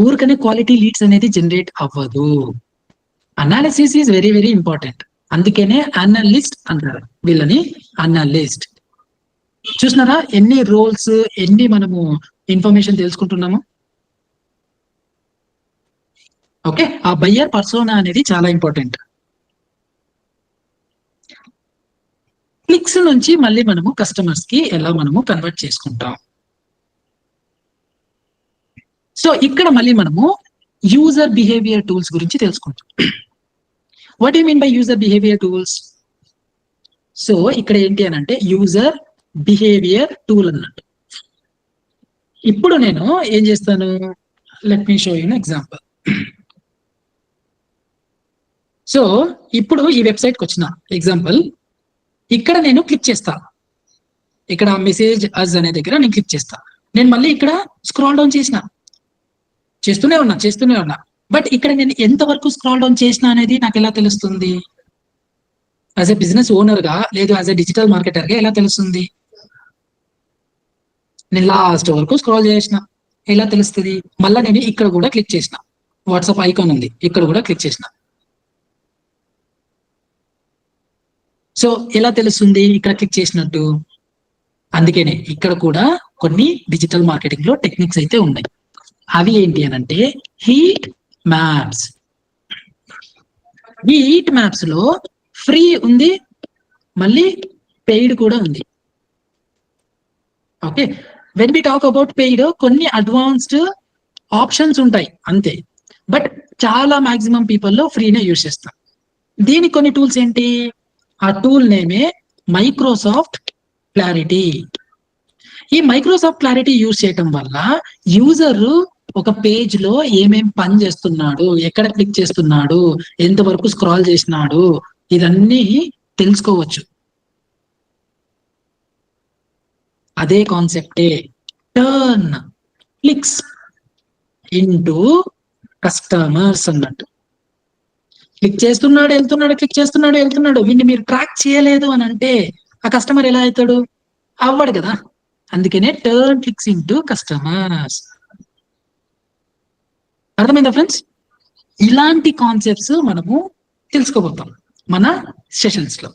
ఊరికనే క్వాలిటీ లీడ్స్ అనేది జనరేట్ అవ్వదు. Analysis is very important. అందుకనే అనలిస్ట్ అంటారు వీళ్ళని, అనలిస్ట్. చూసినారా ఎన్ని రోల్స్, ఎన్ని మనము ఇన్ఫర్మేషన్ తెలుసుకుంటున్నాము. ఓకే, ఆ బయ్యర్ పర్సోనా అనేది చాలా ఇంపార్టెంట్. క్లిక్స్ నుంచి మళ్ళీ మనము కస్టమర్స్ కి ఎలా మనము కన్వర్ట్ చేసుకుంటాం. సో ఇక్కడ మళ్ళీ మనము యూజర్ బిహేవియర్ టూల్స్ గురించి తెలుసుకుంటాం. What you mean by user behaviour tools? So ఇక్కడ ఏంటి అని అంటే యూజర్ బిహేవియర్ టూల్ అన్నట్టు. ఇప్పుడు నేను ఏం చేస్తాను, let me show you example. So ఇప్పుడు ఈ వెబ్సైట్కి వచ్చిన ఎగ్జాంపుల్, ఇక్కడ నేను క్లిక్ చేస్తా. ఇక్కడ మెసేజ్ అజ్ అనే దగ్గర నేను క్లిక్ చేస్తా. నేను మళ్ళీ ఇక్కడ స్క్రాల్ డౌన్ చేస్తూనే ఉన్నా. బట్ ఇక్కడ నేను ఎంతవరకు స్క్రాల్ డౌన్ చేసినా అనేది నాకు ఎలా తెలుస్తుంది? యాజ్ ఎ బిజినెస్ ఓనర్ గా, లేదు యాజ్ ఎ డిజిటల్ మార్కెటర్ గా ఎలా తెలుస్తుంది? నేను లాస్ట్ వరకు స్క్రాల్ చేసిన, ఎలా తెలుస్తుంది? మళ్ళీ నేను ఇక్కడ కూడా క్లిక్ చేసిన, వాట్సాప్ ఐకాన్ ఉంది, ఇక్కడ కూడా క్లిక్ చేసిన. సో ఎలా తెలుస్తుంది ఇక్కడ క్లిక్ చేసినట్టు? అందుకనే ఇక్కడ కూడా కొన్ని డిజిటల్ మార్కెటింగ్ లో టెక్నిక్స్ అయితే ఉన్నాయి. అవి ఏంటి అని అంటే హీట్ మ్యాప్స్. ఈ హీట్ మ్యాప్స్ లో ఫ్రీ ఉంది, మళ్ళీ పెయిడ్ కూడా ఉంది. Okay, when we talk about paid, కొన్ని అడ్వాన్స్డ్ ఆప్షన్స్ ఉంటాయి అంతే. బట్ చాలా మాక్సిమం పీపుల్ లో ఫ్రీనే యూజ్ చేస్తాం. దీనికి కొన్ని టూల్స్ ఏంటి? ఆ టూల్ నేమే మైక్రోసాఫ్ట్ క్లారిటీ. ఈ మైక్రోసాఫ్ట్ క్లారిటీ యూజ్ చేయటం వల్ల యూజర్ ఒక పేజ్ లో ఏమేం పని చేస్తున్నాడు, ఎక్కడ క్లిక్ చేస్తున్నాడు, ఎంతవరకు స్క్రాల్ చేసినాడు, ఇదన్నీ తెలుసుకోవచ్చు. అదే కాన్సెప్టే టర్న్ క్లిక్స్ ఇంటూ కస్టమర్స్ అన్నట్టు. క్లిక్ చేస్తున్నాడు వెళ్తున్నాడు, క్లిక్ చేస్తున్నాడు వెళ్తున్నాడు, వీడిని మీరు ట్రాక్ చేయలేదు అని అంటే ఆ కస్టమర్ ఎలా అవుతాడు? అవ్వడు కదా. అందుకనే టర్న్ క్లిక్స్ ఇంటూ కస్టమర్స్. అర్థమైందా ఫ్రెండ్స్? ఇలాంటి కాన్సెప్ట్స్ మనము తెలుసుకోబోతాం మన సెషన్స్ లో.